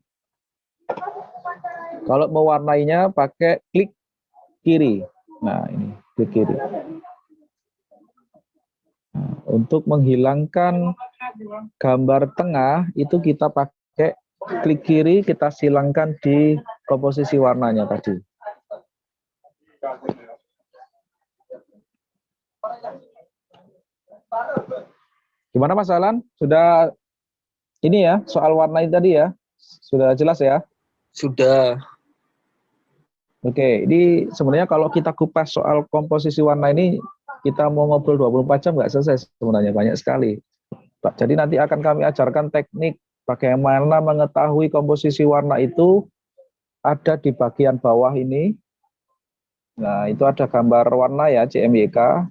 Kalau mewarnainya pakai klik kiri. Nah, ini klik kiri. Nah, untuk menghilangkan gambar tengah itu kita pakai klik kiri, kita silangkan di komposisi warnanya tadi. Gimana Mas Alan? Sudah ini ya, soal warna ini tadi ya? Sudah jelas ya? Sudah. Oke, ini sebenarnya kalau kita kupas soal komposisi warna ini, kita mau ngobrol 24 jam nggak selesai sebenarnya, banyak sekali. Jadi nanti akan kami ajarkan teknik bagaimana mengetahui komposisi warna itu ada di bagian bawah ini. Nah, itu ada gambar warna ya, CMYK.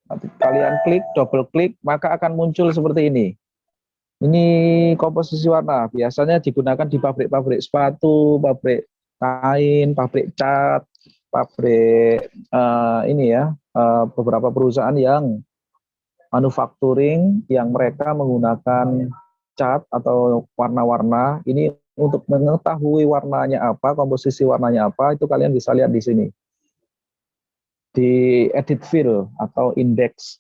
Nanti kalian klik, double klik, maka akan muncul seperti ini. Ini komposisi warna, biasanya digunakan di pabrik-pabrik sepatu, pabrik kain, pabrik cat, pabrik ini ya, beberapa perusahaan yang manufacturing yang mereka menggunakan cat atau warna-warna. Ini untuk mengetahui warnanya apa, komposisi warnanya apa, itu kalian bisa lihat di sini. Di edit fill atau indeks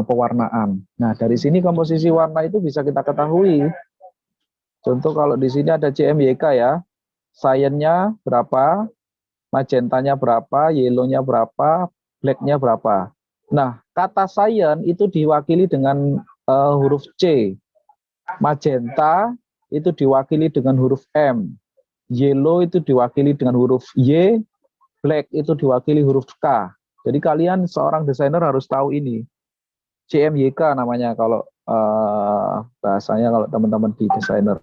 pewarnaan. Nah, dari sini komposisi warna itu bisa kita ketahui. Contoh kalau di sini ada CMYK ya, cyan-nya berapa, magentanya berapa, yellow-nya berapa, black-nya berapa. Nah, kata cyan itu diwakili dengan huruf C. Magenta itu diwakili dengan huruf M. Yellow itu diwakili dengan huruf Y. Black itu diwakili huruf K. Jadi kalian seorang desainer harus tahu ini. CMYK namanya kalau bahasanya kalau teman-teman di desainer.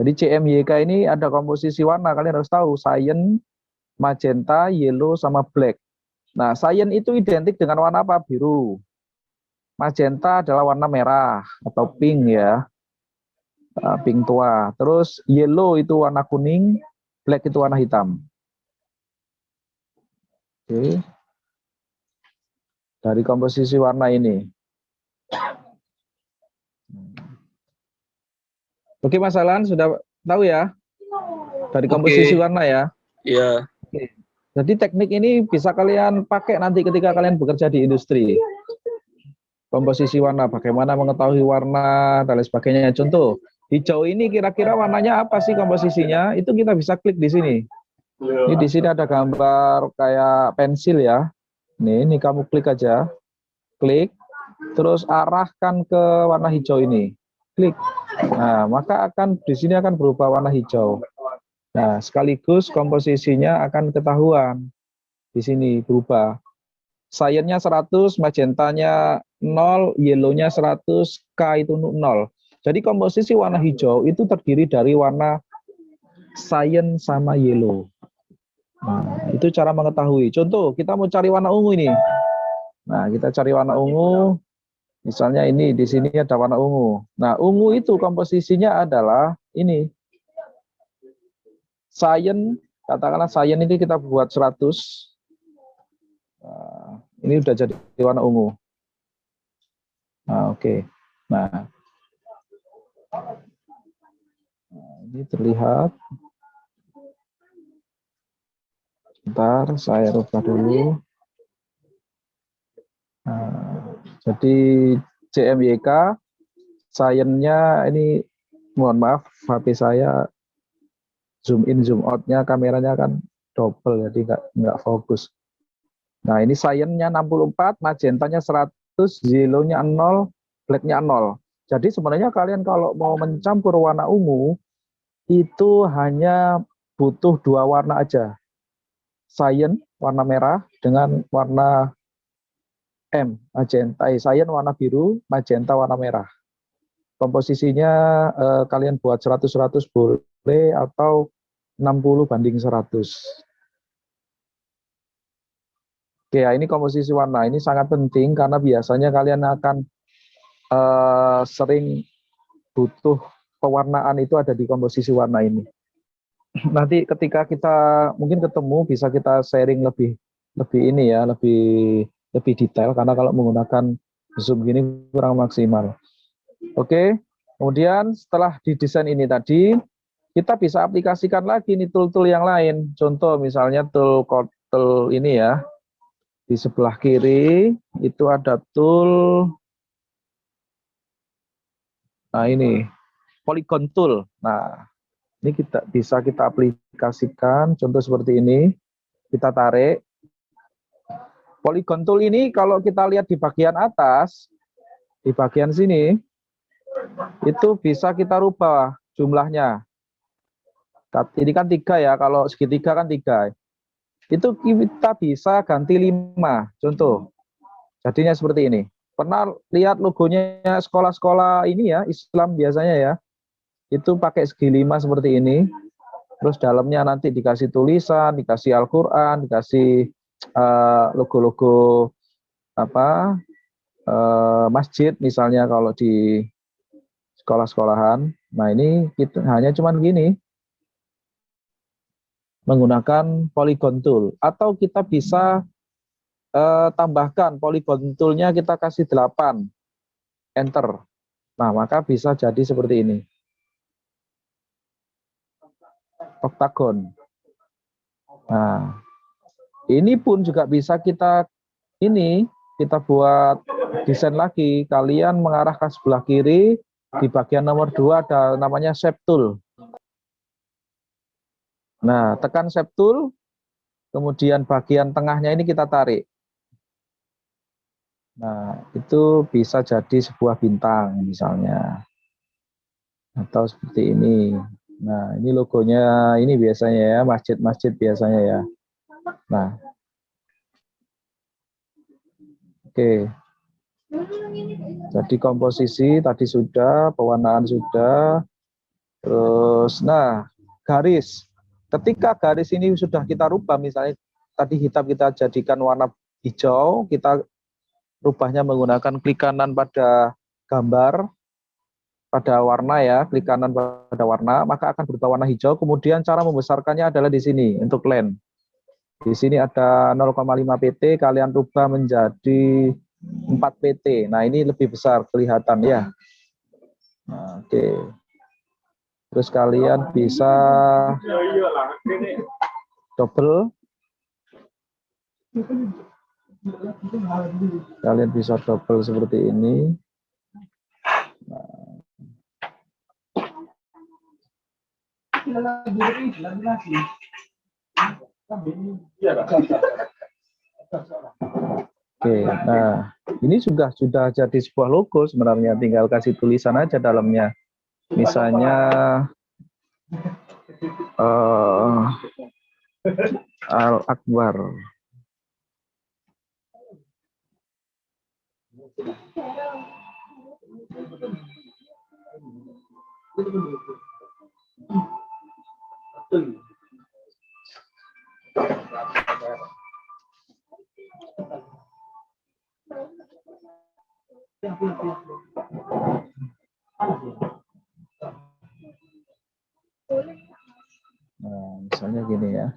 Jadi CMYK ini ada komposisi warna, kalian harus tahu. Cyan, magenta, yellow, sama black. Nah, cyan itu identik dengan warna apa? Biru. Magenta adalah warna merah atau pink ya. Pink tua. Terus yellow itu warna kuning, black itu warna hitam. Oke. Dari komposisi warna ini. Oke, Mas Alan sudah tahu ya? Dari komposisi warna ya? Iya. Oke. Jadi teknik ini bisa kalian pakai nanti ketika kalian bekerja di industri. Komposisi warna, bagaimana mengetahui warna dan lain sebagainya. Contoh, hijau ini kira-kira warnanya apa sih komposisinya? Itu kita bisa klik di sini. Ini di sini ada gambar kayak pensil ya. Ini kamu klik aja. Klik. terus arahkan ke warna hijau ini, klik. Nah, maka akan di sini akan berubah warna hijau. Nah, sekaligus komposisinya akan ketahuan. Di sini berubah. Cyan-nya 100, magentanya 0, yellow-nya 100, K itu 0. Jadi komposisi warna hijau itu terdiri dari warna cyan sama yellow. Nah, itu cara mengetahui. Contoh, kita mau cari warna ungu ini. Nah, kita cari warna ungu. Misalnya ini, di sini ada warna ungu. Nah, ungu itu komposisinya adalah ini. Cyan, katakanlah cyan ini kita buat 100. Nah, ini udah jadi warna ungu. Nah, oke. Nah, ini terlihat. Bentar, saya rubah dulu. Nah, jadi CMYK, cyan-nya ini, mohon maaf, HP saya zoom in, zoom out-nya, kameranya kan double, jadi nggak fokus. Nah, ini cyan-nya 64, magentanya 100, yellow-nya 0, black-nya 0. Jadi sebenarnya kalian kalau mau mencampur warna ungu, itu hanya butuh 2 warna aja. Cyan, warna merah, dengan warna M, magenta. Cyan warna biru, magenta warna merah. Komposisinya kalian buat 100-100 boleh, atau 60:100. Oke, ya, ini komposisi warna. Ini sangat penting karena biasanya kalian akan sering butuh pewarnaan itu ada di komposisi warna ini. Nanti ketika kita mungkin ketemu bisa kita sharing lebih ini ya, lebih detail karena kalau menggunakan Zoom gini kurang maksimal. Oke, kemudian setelah didesain ini tadi, kita bisa aplikasikan lagi nih tool-tool yang lain. Contoh misalnya tool ini ya. Di sebelah kiri itu ada tool, nah ini polygon tool. Nah, ini bisa kita aplikasikan. Contoh seperti ini, kita tarik. Polygon tool ini kalau kita lihat di bagian atas, di bagian sini, itu bisa kita rubah jumlahnya. Ini kan 3 ya, kalau segitiga kan 3. Itu kita bisa ganti 5, contoh. Jadinya seperti ini. Pernah lihat logonya sekolah-sekolah ini ya, Islam biasanya ya, itu pakai segi 5 seperti ini. Terus dalamnya nanti dikasih tulisan, dikasih Al-Quran, dikasih logo-logo masjid misalnya kalau di sekolah-sekolahan. Nah ini kita hanya cuman gini, menggunakan polygon tool, atau kita bisa tambahkan polygon toolnya, kita kasih 8, enter. Nah, maka bisa jadi seperti ini, oktagon. Nah, ini pun juga bisa kita buat desain lagi. Kalian mengarah ke sebelah kiri, di bagian nomor 2 ada namanya shape tool. Nah, tekan shape tool, kemudian bagian tengahnya ini kita tarik. Nah, itu bisa jadi sebuah bintang misalnya. Atau seperti ini. Nah, ini logonya ini biasanya ya, masjid-masjid biasanya ya. Nah, oke. Jadi komposisi tadi sudah, pewarnaan sudah. Terus, nah, garis. Ketika garis ini sudah kita rubah, misalnya tadi hitam kita jadikan warna hijau, kita rubahnya menggunakan klik kanan pada gambar, pada warna ya, klik kanan pada warna, maka akan berubah warna hijau. Kemudian cara membesarkannya adalah di sini, untuk length. Di sini ada 0,5 pt, kalian rubah menjadi 4 pt. Nah, ini lebih besar kelihatan ya. Nah, oke. Terus kalian bisa double. Kalian bisa double seperti ini. Oke, nah ini sudah jadi sebuah logo sebenarnya, tinggal kasih tulisan aja dalamnya. Misalnya Al-Akbar. Nah, misalnya gini ya.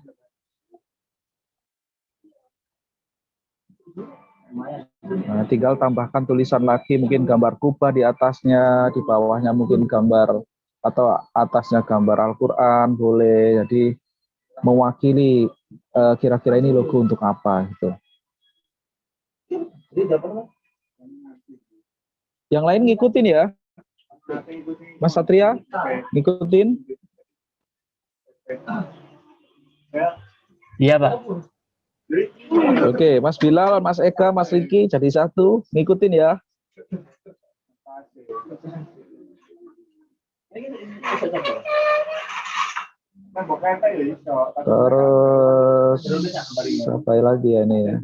Nah, tinggal tambahkan tulisan lagi, mungkin gambar kubah di atasnya, di bawahnya mungkin gambar atau atasnya gambar Al-Quran, boleh. Jadi mewakili kira-kira ini logo untuk apa gitu. Yang lain ngikutin ya, Mas Satria, ngikutin. Iya, Pak. Oke, Mas Bilal, Mas Eka, Mas Riki jadi satu, ngikutin ya. Terus apa lagi ya ini ya?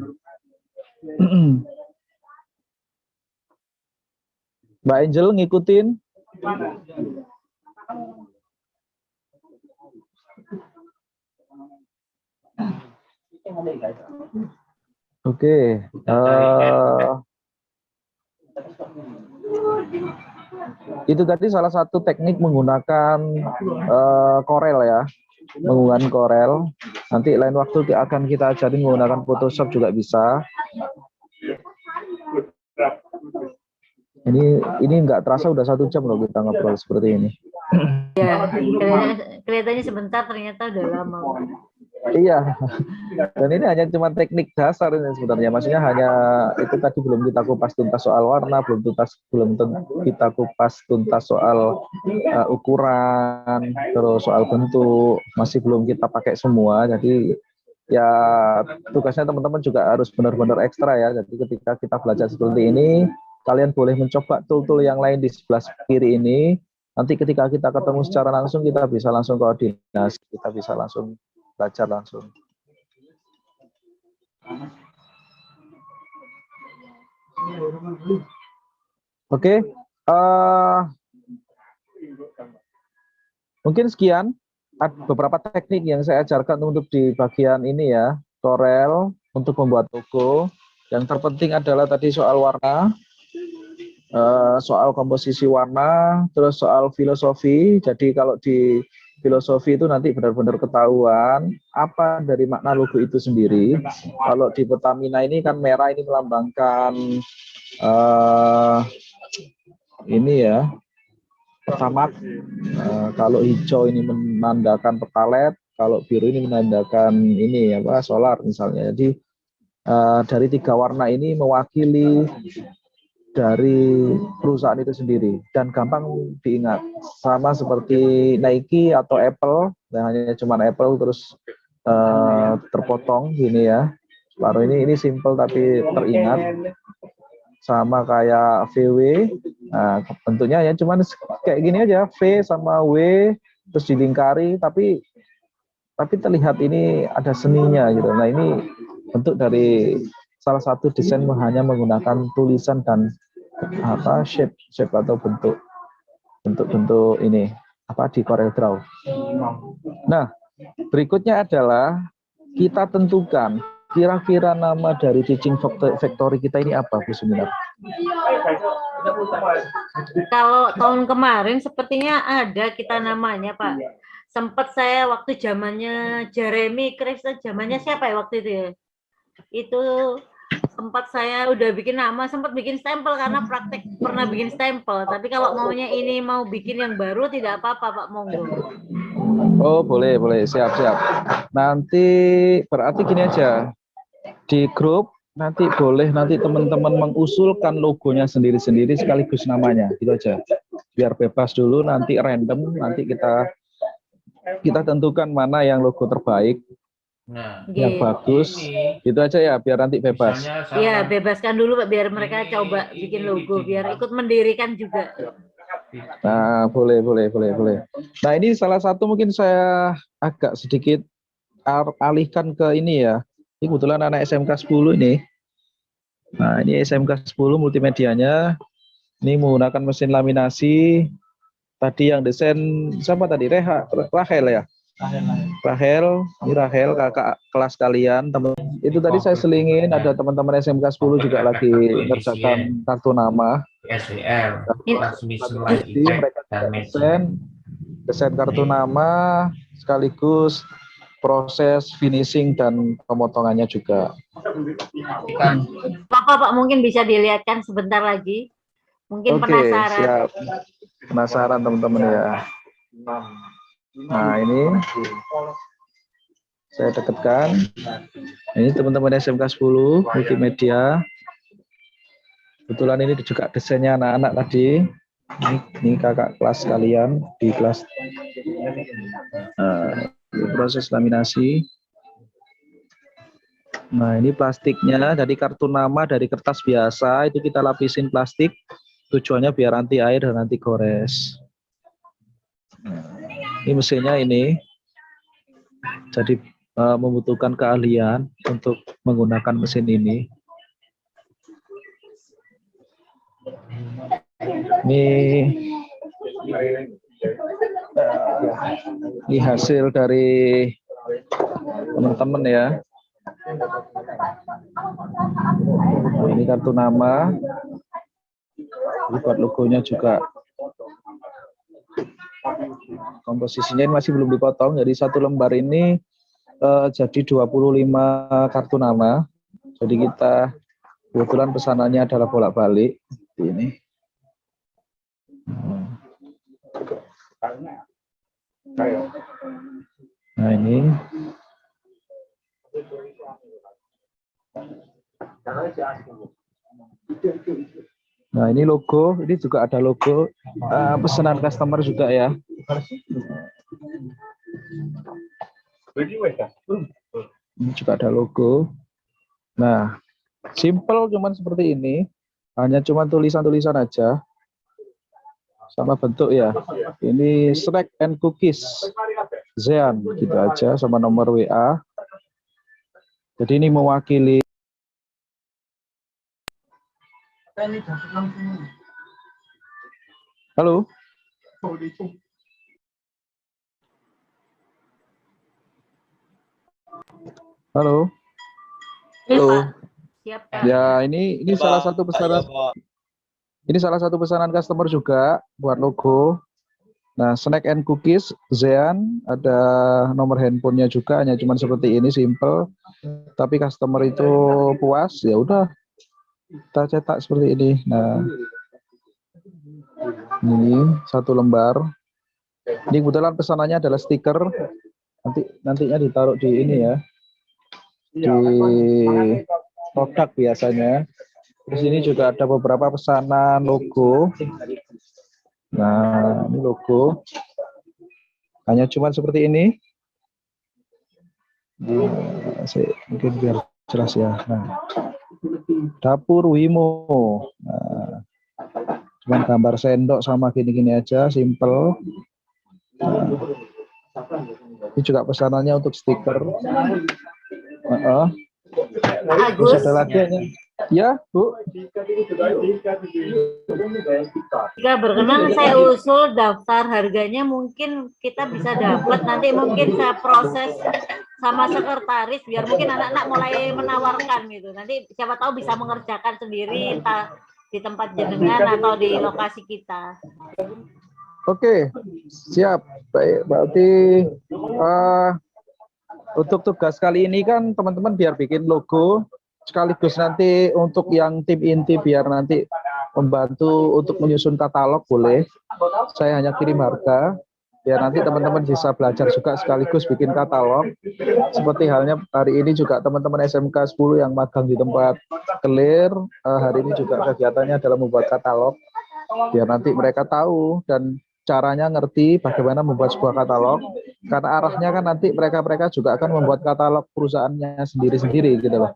Mbak Angel ngikutin. Oke. Itu tadi salah satu teknik menggunakan Corel ya. Menggunakan Corel. Nanti lain waktu akan kita ajarin menggunakan Photoshop juga bisa. Ini nggak terasa udah 1 jam loh kita ngobrol seperti ini. Ya, kelihatannya sebentar, ternyata udah lama. Iya, dan ini hanya cuma teknik dasar ini sebenarnya. Maksudnya hanya itu tadi, belum kita kupas tuntas soal warna, belum kita kupas tuntas soal ukuran, terus soal bentuk, masih belum kita pakai semua. Jadi ya tugasnya teman-teman juga harus benar-benar ekstra ya. Jadi ketika kita belajar seperti ini, kalian boleh mencoba tool-tool yang lain di sebelah kiri ini. Nanti ketika kita ketemu secara langsung, kita bisa langsung koordinasi, kita bisa langsung belajar langsung. Oke, mungkin sekian beberapa teknik yang saya ajarkan untuk di bagian ini ya, Corel untuk membuat logo. Yang terpenting adalah tadi soal warna, soal komposisi warna, terus soal filosofi. Jadi kalau di filosofi itu nanti benar-benar ketahuan apa dari makna logo itu sendiri. Kalau di Pertamina ini kan merah ini melambangkan ini ya, Pertamax. Kalau hijau ini menandakan Pertalite, kalau biru ini menandakan ini apa, solar misalnya. Jadi dari 3 warna ini mewakili dari perusahaan itu sendiri dan gampang diingat, sama seperti Nike atau Apple, yang hanya cuma Apple terus terpotong gini ya. Baru ini simple tapi teringat, sama kayak VW. Nah, bentuknya ya cuman kayak gini aja, V sama W terus dilingkari, tapi terlihat ini ada seninya gitu. Nah, ini bentuk dari salah satu desain hanya menggunakan tulisan dan apa shape atau bentuk ini apa di Corel Draw. Nah, berikutnya adalah kita tentukan kira-kira nama dari teaching factory kita ini apa, Bu Suminat? Kalau tahun kemarin sepertinya ada kita namanya, Pak. Sempat saya waktu zamannya Jeremy Krista, zamannya siapa ya waktu itu ya? Itu sempat saya udah bikin nama, sempat bikin stempel karena praktek pernah bikin stempel. Tapi kalau maunya ini mau bikin yang baru tidak apa-apa, Pak, monggo. Oh, boleh, siap. Nanti berarti gini aja, di grup nanti boleh nanti teman-teman mengusulkan logonya sendiri-sendiri sekaligus namanya, gitu aja. Biar bebas dulu, nanti random, nanti kita tentukan mana yang logo terbaik. Nah, yang Gitu. bagus. Itu aja ya, biar nanti bebas. Iya, bebaskan dulu Pak, biar mereka coba bikin logo, biar ikut mendirikan juga. Nah, boleh. Nah, ini salah satu mungkin saya agak sedikit alihkan ke ini ya. Ini kebetulan anak SMK 10 ini. Nah, ini SMK 10 multimedianya. Ini menggunakan mesin laminasi. Tadi yang desain siapa tadi? Rahel ya? Ini Rahel kakak kelas kalian. Teman itu tadi saya selingin ada teman-teman SMK 10 juga lagi mengerjakan kartu nama. SWL, transmission Jadi effect, mereka dan desain kartu nama sekaligus proses finishing dan pemotongannya juga. Pak, mungkin bisa dilihatkan sebentar lagi. Mungkin Oke, penasaran. siap. Penasaran teman-teman ya. Nah, ini saya dekatkan. Ini teman-teman SMK 10 multimedia. Kebetulan ini juga desainnya anak-anak tadi. Ini kakak kelas kalian di kelas proses laminasi. Nah, ini plastiknya dari kartu nama dari kertas biasa itu kita lapisin plastik. Tujuannya biar anti air dan anti gores. Ini mesinnya ini. Jadi membutuhkan keahlian untuk menggunakan mesin ini. Ini hasil dari teman-teman ya. Ini kartu nama. Buat logonya juga. Komposisinya ini masih belum dipotong. Jadi satu lembar ini jadi 25 kartu nama. Jadi kita kebetulan pesanannya adalah bolak-balik. Ini. Nah, ini. Nah, ini logo, ini juga ada logo pesanan customer juga ya. Ini juga ada logo. Nah, simple cuman seperti ini, hanya cuman tulisan-tulisan aja, sama bentuk ya. Ini snack and cookies, Zean, gitu aja, sama nomor WA. Jadi ini mewakili. Halo. Halo. Halo. Siap, Pak. Ya, ini salah satu pesanan. Ini salah satu pesanan customer juga buat logo. Nah, snack and cookies Zean, ada nomor handphonenya juga, hanya cuman seperti ini, simple. Tapi customer itu puas, ya udah kita cetak seperti ini. Nah, ini satu lembar. Ini kebetulan pesanannya adalah stiker. Nantinya ditaruh di ini ya, di produk biasanya. Di sini juga ada beberapa pesanan logo. Nah, ini logo. Hanya cuma seperti ini. Mungkin biar jelas ya. Nah, dapur Wimo. Nah, cuma gambar sendok sama gini-gini aja, simple. Nah, ini juga pesanannya untuk stiker. Agus. Ada lagi ya, Bu. Jika berkenan saya usul daftar harganya, mungkin kita bisa dapat, nanti mungkin saya proses sama sekretaris biar mungkin anak-anak mulai menawarkan gitu. Nanti siapa tahu bisa mengerjakan sendiri di tempat jenengan atau di lokasi kita. Oke, siap. Baik, berarti untuk tugas kali ini kan teman-teman biar bikin logo, sekaligus nanti untuk yang tim inti biar nanti membantu untuk menyusun katalog boleh. Saya hanya kirim harga, biar nanti teman-teman bisa belajar juga sekaligus bikin katalog. Seperti halnya hari ini juga teman-teman SMK 10 yang magang di tempat Kelir, hari ini juga kegiatannya adalah membuat katalog, biar nanti mereka tahu dan caranya, ngerti bagaimana membuat sebuah katalog. Karena arahnya kan nanti mereka juga akan membuat katalog perusahaannya sendiri-sendiri gitu loh.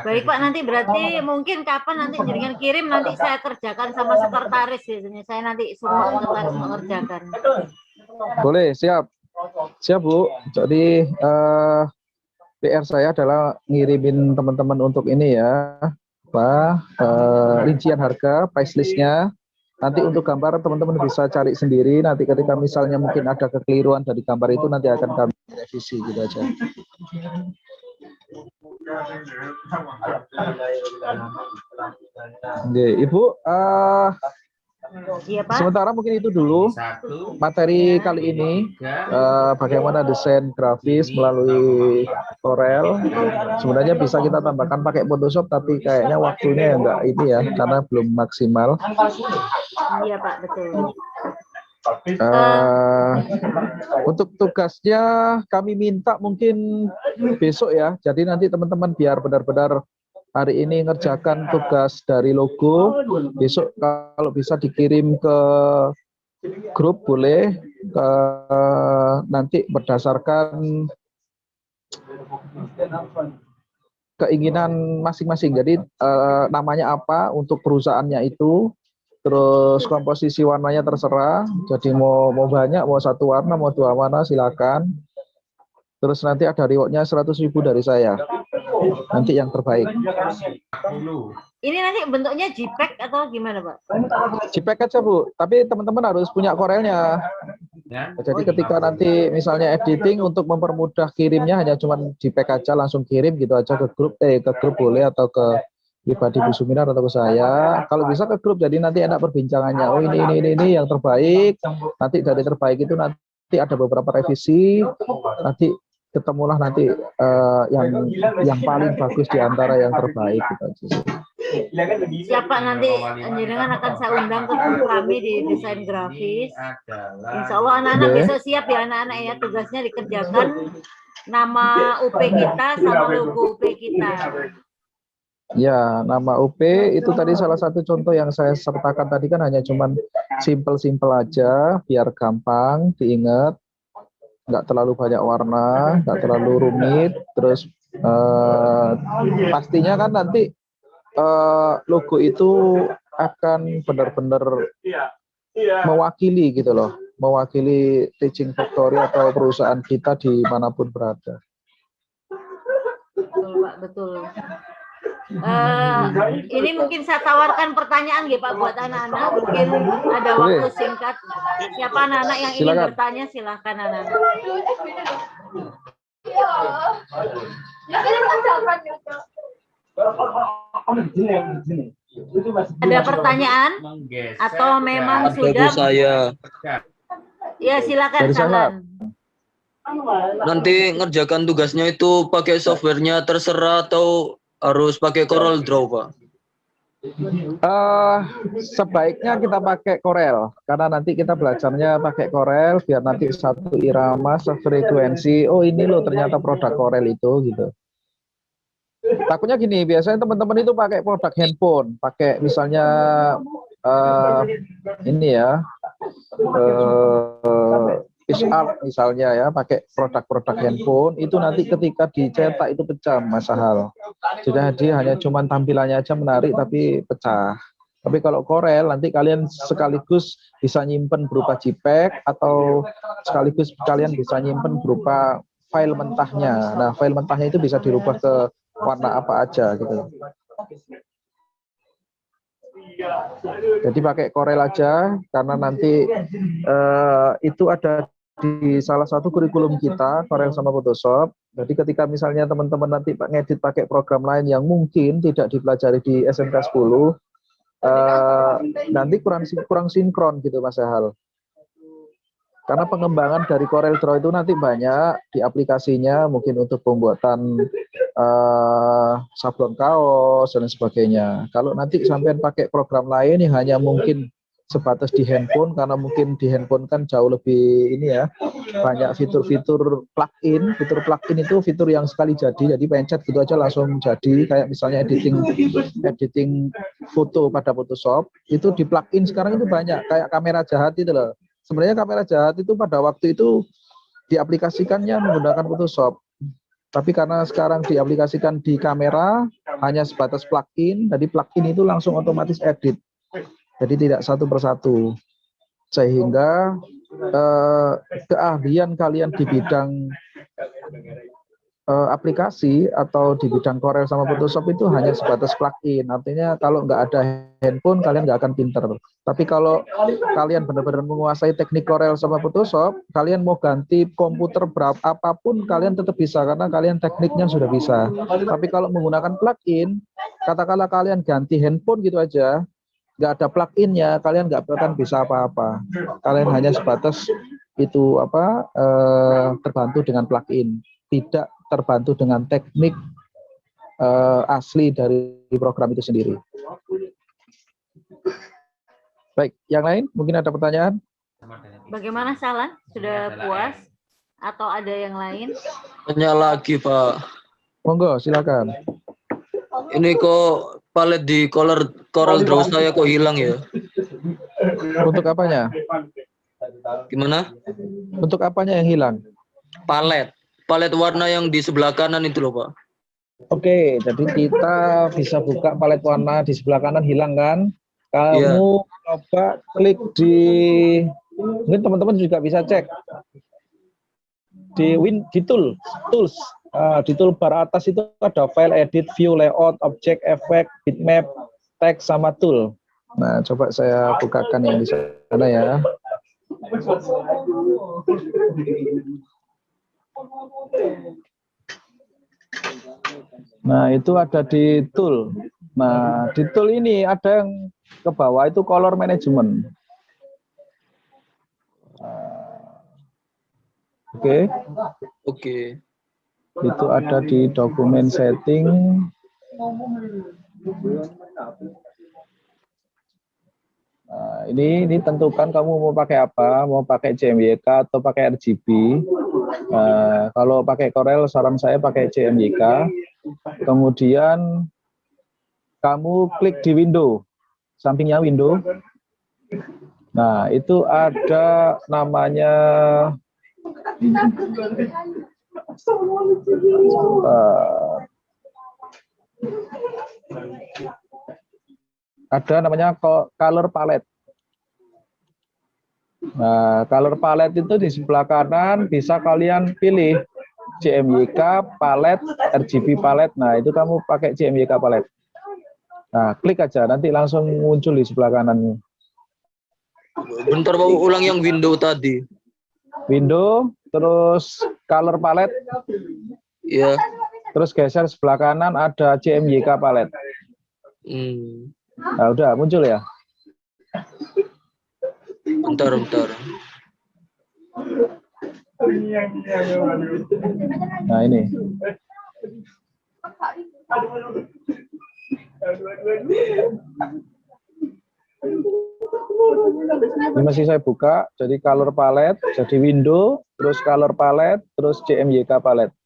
Baik Pak, nanti berarti mungkin kapan nanti jenengan kirim, nanti saya kerjakan sama sekretaris biasanya. Saya nanti semua sekretaris mengerjakan. Boleh, siap. Siap Bu. Jadi PR saya adalah ngirimin teman-teman untuk ini ya, rincian harga, price list-nya. Nanti untuk gambar teman-teman bisa cari sendiri. Nanti ketika misalnya mungkin ada kekeliruan dari gambar itu nanti akan kami revisi gitu aja. Oke, Ibu, Iya Pak. sementara mungkin itu dulu materi kali ini, bagaimana desain grafis melalui Corel. Sebenarnya bisa kita tambahkan pakai Photoshop, tapi kayaknya waktunya enggak ini ya, karena belum maksimal. Iya Pak, betul. Untuk tugasnya kami minta mungkin besok ya. Jadi nanti teman-teman biar benar-benar hari ini ngerjakan tugas dari logo. Besok kalau bisa dikirim ke grup boleh. Nanti berdasarkan keinginan masing-masing. Jadi namanya apa untuk perusahaannya itu. Terus komposisi warnanya terserah, jadi mau banyak, mau satu warna, mau dua warna silakan. Terus nanti ada rewardnya 100.000 dari saya, nanti yang terbaik. Ini nanti bentuknya JPEG atau gimana Pak? JPEG aja Bu, tapi teman-teman harus punya Corelnya. Jadi ketika nanti misalnya editing untuk mempermudah kirimnya hanya cuma JPEG aja, langsung kirim gitu aja ke grup boleh atau ke pribadi Bu Suminar atau ke saya. Kalau bisa ke grup, jadi nanti enak perbincangannya. Oh ini yang terbaik. Nanti dari terbaik itu nanti ada beberapa revisi. Nanti ketemulah nanti yang paling bagus di antara yang terbaik gitu. Siapa nanti jenengan akan saya undang ke grup kami di desain grafis. Insya Allah anak-anak besok siap ya anak-anak ya, tugasnya dikerjakan nama UP kita sama logo UP kita. Ya, nama UP itu tadi salah satu contoh yang saya sertakan tadi kan hanya cuman simple aja, biar gampang diingat, nggak terlalu banyak warna, nggak terlalu rumit. Terus pastinya kan nanti logo itu akan benar-benar mewakili gitu loh, mewakili Teaching Factory atau perusahaan kita dimanapun berada. Betul Pak, betul. Ini mungkin saya tawarkan pertanyaan ya Pak buat anak-anak, mungkin ada waktu singkat. Siapa anak-anak yang ingin bertanya silahkan anak-anak. Ada pertanyaan atau memang sudah? Saya. Ya silakan salam. Nanti ngerjakan tugasnya itu pakai softwarenya terserah atau harus pakai Corel Draw, Pak? Sebaiknya kita pakai Corel, karena nanti kita belajarnya pakai Corel biar nanti satu irama, sefrekuensi. Oh ini loh ternyata produk Corel itu gitu. Takutnya gini, biasanya teman-teman itu pakai produk handphone, pakai misalnya ini ya, PixArt misalnya ya, pakai produk-produk handphone itu nanti ketika dicetak itu pecah Mas Sahal. Jadi hanya cuman tampilannya aja menarik tapi pecah. Tapi kalau Corel nanti kalian sekaligus bisa nyimpen berupa JPEG atau sekaligus kalian bisa nyimpen berupa file mentahnya. Nah, file mentahnya itu bisa dirubah ke warna apa aja gitu. Jadi pakai Corel aja karena nanti itu ada di salah satu kurikulum kita, Corel sama Photoshop. Jadi ketika misalnya teman-teman nanti ngedit pakai program lain yang mungkin tidak dipelajari di SMK 10, nanti kurang sinkron gitu Mas Sahal. Karena pengembangan dari Corel Draw itu nanti banyak di aplikasinya, mungkin untuk pembuatan sablon kaos dan sebagainya. Kalau nanti sampai pakai program lain yang hanya mungkin sebatas di handphone, karena mungkin di handphone kan jauh lebih ini ya, banyak fitur-fitur plugin. Fitur plugin itu fitur yang sekali jadi pencet gitu aja langsung jadi. Kayak misalnya editing foto pada Photoshop itu di plugin sekarang itu banyak. Kayak kamera jahat itu loh. Sebenarnya kamera jahat itu pada waktu itu diaplikasikannya menggunakan Photoshop. Tapi karena sekarang diaplikasikan di kamera hanya sebatas plugin, jadi plugin itu langsung otomatis edit. Jadi tidak satu persatu. Sehingga keahlian kalian di bidang aplikasi atau di bidang Corel sama Photoshop itu hanya sebatas plugin. Artinya kalau nggak ada handphone kalian nggak akan pinter. Tapi kalau kalian benar-benar menguasai teknik Corel sama Photoshop, kalian mau ganti komputer berapa apapun kalian tetap bisa karena kalian tekniknya sudah bisa. Tapi kalau menggunakan plugin, katakanlah kalian ganti handphone gitu aja, nggak ada pluginnya, kalian nggak akan bisa apa-apa. Kalian hanya sebatas itu terbantu dengan plugin, tidak terbantu dengan teknik asli dari program itu sendiri. Baik, yang lain mungkin ada pertanyaan? Bagaimana Salan? Sudah puas atau ada yang lain? Tanya lagi, Pak. Monggo, silakan. Ini kok palet di Corel Draw saya kok hilang ya? Untuk apanya? Gimana? Untuk apanya yang hilang? Palet warna yang di sebelah kanan itu loh, Pak. Oke, jadi kita bisa buka palet warna di sebelah kanan hilang kan? Kamu coba klik di, mungkin teman-teman juga bisa cek di tools. Di toolbar atas itu ada file, edit, view, layout, object, effect, bitmap, text, sama tool. Nah, coba saya bukakan yang di sana ya. Nah, itu ada di tool. Nah, di tool ini ada yang ke bawah itu color management. Oke. Itu ada di dokumen setting. Nah, ini tentukan kamu mau pakai apa, mau pakai CMYK atau pakai RGB. Kalau pakai Corel saran saya pakai CMYK. Kemudian kamu klik di window, sampingnya window. Nah, itu ada namanya color palette. Nah, color palette itu di sebelah kanan bisa kalian pilih CMYK palette, RGB palette. Nah, itu kamu pakai CMYK palette. Nah, klik aja nanti langsung muncul di sebelah kananmu. Bentar, mau ulang yang window tadi. Window, terus color palette. Iya. Terus geser sebelah kanan ada CMYK palette. Nah, udah muncul ya. Bentar. Nah, ini. Ini masih saya buka, jadi color palette, jadi window, terus color palette, terus CMYK palette.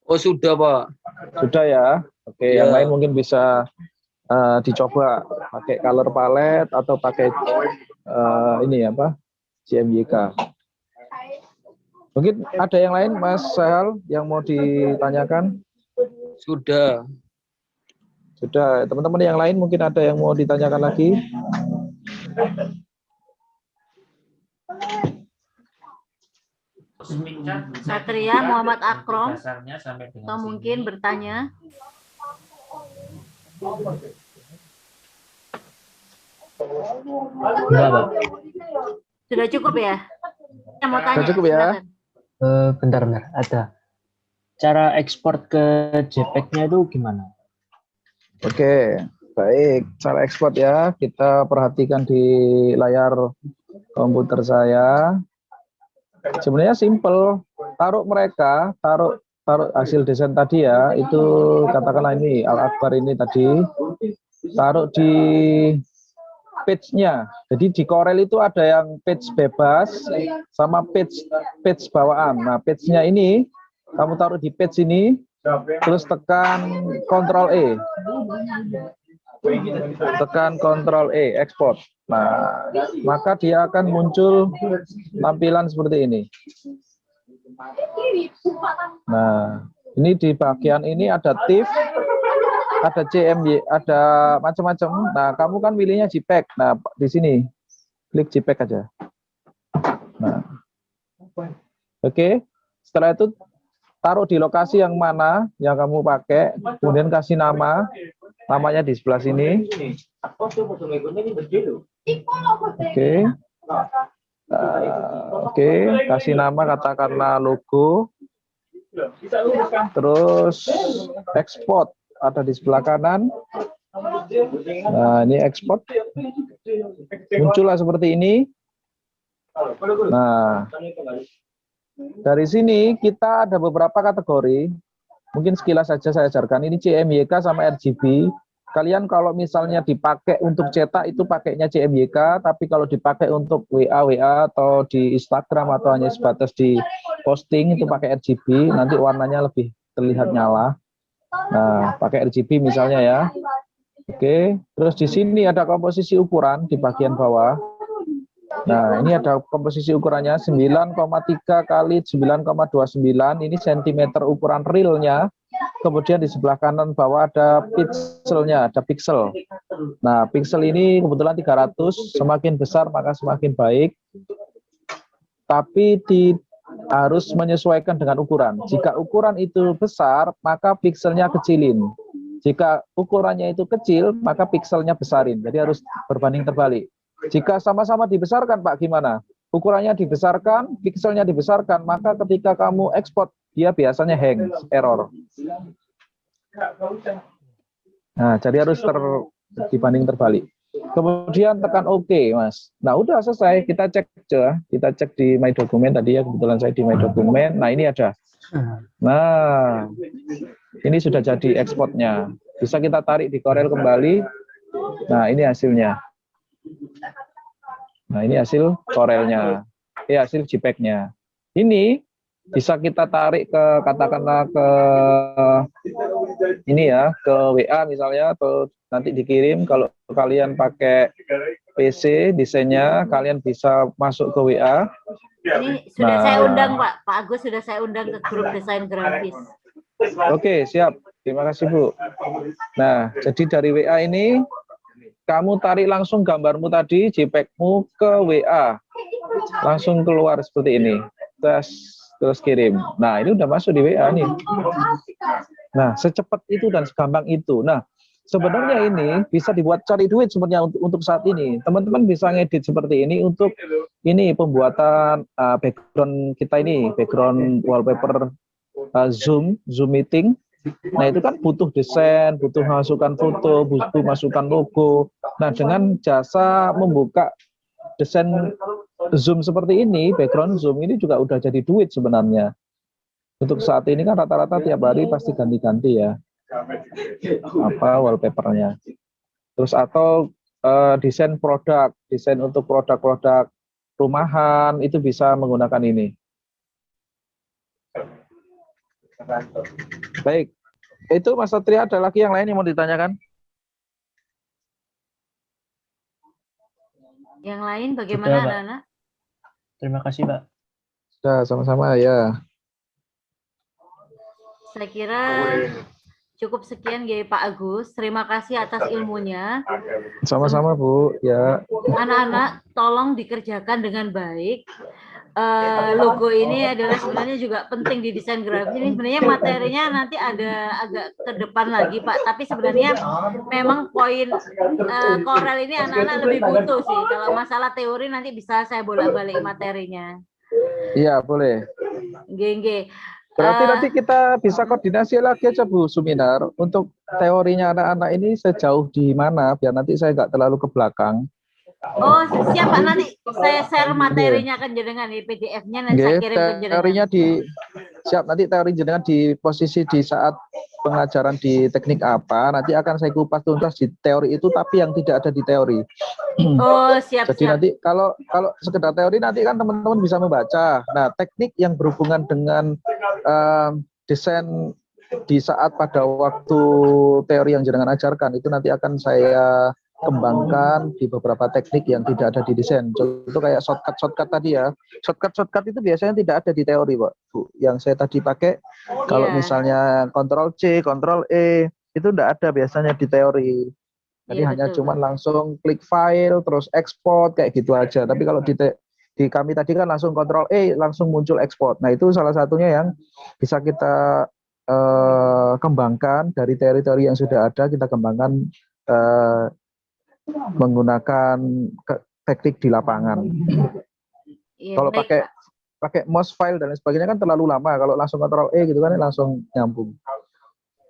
Oh, sudah, Pak. Sudah ya. Oke, yang lain mungkin bisa dicoba pakai color palette atau pakai CMYK. Mungkin ada yang lain, Mas Sahal, yang mau ditanyakan? Sudah. Sudah. Teman-teman yang lain mungkin ada yang mau ditanyakan lagi? Satria Muhammad Akrom atau mungkin bertanya. Enggak, Pak. Sudah cukup ya? Yang mau tanya? Sudah cukup ya? Bentar, ada. Cara ekspor ke JPEG-nya itu gimana? Oke, baik. Cara ekspor ya, kita perhatikan di layar komputer saya. Sebenarnya simple. Taruh hasil desain tadi ya, itu katakanlah ini Al Akbar ini tadi, taruh di page-nya. Jadi di Corel itu ada yang page bebas sama page bawaan. Nah, page-nya ini kamu taruh di page ini, terus tekan Ctrl E. Tekan Ctrl E, export. Nah, maka dia akan muncul tampilan seperti ini. Nah, ini di bagian ini ada TIFF, ada CMY, ada macam-macam. Nah, kamu kan pilihnya JPEG. Nah, di sini klik JPEG aja. Nah, oke. Setelah itu taruh di lokasi yang mana yang kamu pakai, kemudian kasih nama, namanya di sebelah sini. Oke. Oke, kasih nama katakanlah logo. Terus export ada di sebelah kanan. Nah, ini export. Muncullah seperti ini. Nah, dari sini kita ada beberapa kategori. Mungkin sekilas saja saya ajarkan. Ini CMYK sama RGB. Kalian kalau misalnya dipakai untuk cetak itu pakainya CMYK, tapi kalau dipakai untuk WA atau di Instagram atau hanya sebatas di posting itu pakai RGB, nanti warnanya lebih terlihat nyala. Nah, pakai RGB misalnya ya. Oke, terus di sini ada komposisi ukuran di bagian bawah. Nah, ini ada komposisi ukurannya 9,3 kali 9,29, ini cm ukuran realnya. Kemudian di sebelah kanan bawah ada pixelnya, ada pixel. Nah, pixel ini kebetulan 300, semakin besar maka semakin baik. Tapi harus menyesuaikan dengan ukuran. Jika ukuran itu besar, maka pixelnya kecilin. Jika ukurannya itu kecil, maka pixelnya besarin. Jadi harus berbanding terbalik. Jika sama-sama dibesarkan, Pak, gimana? Ukurannya dibesarkan, pixelnya dibesarkan, maka ketika kamu ekspor, dia biasanya hang, error. Nah, jadi harus dibanding terbalik. Kemudian tekan OK, Mas. Nah, udah selesai. Kita cek aja. Kita cek di My Document tadi ya. Kebetulan saya di My Document. Nah, ini ada. Nah, ini sudah jadi ekspornya. Bisa kita tarik di Corel kembali. Nah, ini hasilnya. Nah, ini hasil Corelnya. Hasil JPEG-nya. Ini bisa kita tarik ke, katakanlah ke ini ya, ke WA misalnya, atau nanti dikirim. Kalau kalian pakai PC desainnya, kalian bisa masuk ke WA. Ini sudah saya undang, Pak Agus sudah saya undang ke grup desain grafis. Oke, siap. Terima kasih, Bu. Nah, jadi dari WA ini kamu tarik langsung gambarmu tadi, JPEG-mu ke WA. Langsung keluar seperti ini. Terus kirim. Nah, ini udah masuk di WA nih. Nah, secepat itu dan segampang itu. Nah, sebenarnya ini bisa dibuat cari duit sebenarnya untuk saat ini. Teman-teman bisa ngedit seperti ini untuk ini pembuatan background kita ini, background wallpaper Zoom meeting. Nah, itu kan butuh desain, butuh masukan foto, butuh masukan logo. Nah, dengan jasa membuka desain Zoom seperti ini, background Zoom ini juga udah jadi duit sebenarnya. Untuk saat ini kan rata-rata tiap hari pasti ganti-ganti ya. Wallpapernya. Terus atau desain produk, desain untuk produk-produk rumahan itu bisa menggunakan ini. Baik, itu Mas Satria, ada lagi yang lain yang mau ditanyakan? Yang lain bagaimana, anak-anak? Terima kasih, Pak. Sudah, sama-sama ya. Saya kira cukup sekian ya Pak Agus. Terima kasih atas ilmunya. Sama-sama, Bu. Ya. Anak-anak, tolong dikerjakan dengan baik. Logo ini adalah sebenarnya juga penting di desain grafis. Ini sebenarnya materinya nanti ada agak ke depan lagi, Pak. Tapi sebenarnya memang poin Corel ini anak-anak lebih butuh sih. Kalau masalah teori nanti bisa saya bolak-balik materinya. Iya, boleh. Gengge. Berarti nanti kita bisa koordinasi lagi aja, Bu Suminar. Untuk teorinya anak-anak ini sejauh di mana, biar nanti saya nggak terlalu ke belakang. Oh, siap Pak, nanti saya share materinya kan jenengan di PDF-nya, nanti saya kirim ke jenengan. Teorinya siap, nanti teori jenengan di posisi di saat pengajaran di teknik apa, nanti akan saya kupas tuntas di teori itu, tapi yang tidak ada di teori. Oh, siap. Jadi nanti kalau sekedar teori nanti kan teman-teman bisa membaca. Nah, teknik yang berhubungan dengan desain di saat pada waktu teori yang jenengan ajarkan itu nanti akan saya kembangkan di beberapa teknik yang tidak ada di desain. Contoh kayak shortcut tadi ya. Shortcut itu biasanya tidak ada di teori, Pak, Bu. Yang saya tadi pakai kalau misalnya Ctrl C, Ctrl E itu tidak ada biasanya di teori. Jadi hanya cuman langsung klik file terus ekspor kayak gitu aja. Tapi kalau di kami tadi kan langsung Ctrl E langsung muncul ekspor. Nah, itu salah satunya yang bisa kita kembangkan dari teori-teori yang sudah ada, kita kembangkan menggunakan teknik di lapangan. Kalau pakai mouse file dan lain sebagainya kan terlalu lama. Kalau langsung Ctrl E gitu kan langsung nyambung.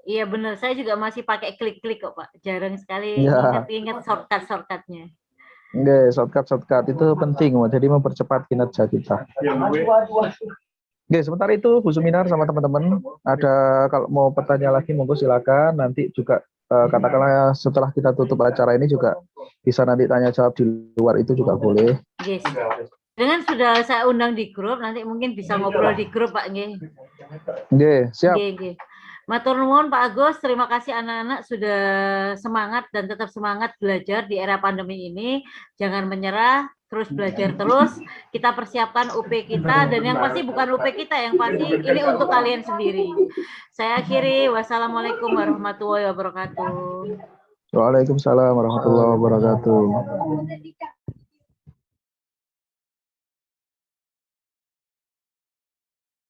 Iya benar, saya juga masih pakai klik-klik kok Pak. Jarang sekali ingat shortcut-shortcutnya. Oke, shortcut itu penting, jadi mempercepat kinerja kita. Oke, sementara itu Bu Suminar sama teman-teman, ada kalau mau bertanya lagi monggo silakan. Nanti juga katakanlah setelah kita tutup acara ini juga bisa nanti tanya jawab di luar itu juga boleh. Yes. Dengan sudah saya undang di grup, nanti mungkin bisa ngobrol di grup Pak. Oke, siap. Oke. Matur nuwun Pak Agus, terima kasih anak-anak sudah semangat dan tetap semangat belajar di era pandemi ini. Jangan menyerah, terus belajar terus. Kita persiapkan UP kita, dan yang pasti bukan UP kita, yang pasti ini untuk kalian sendiri. Saya akhiri, wassalamualaikum warahmatullahi wabarakatuh. Waalaikumsalam warahmatullahi wabarakatuh.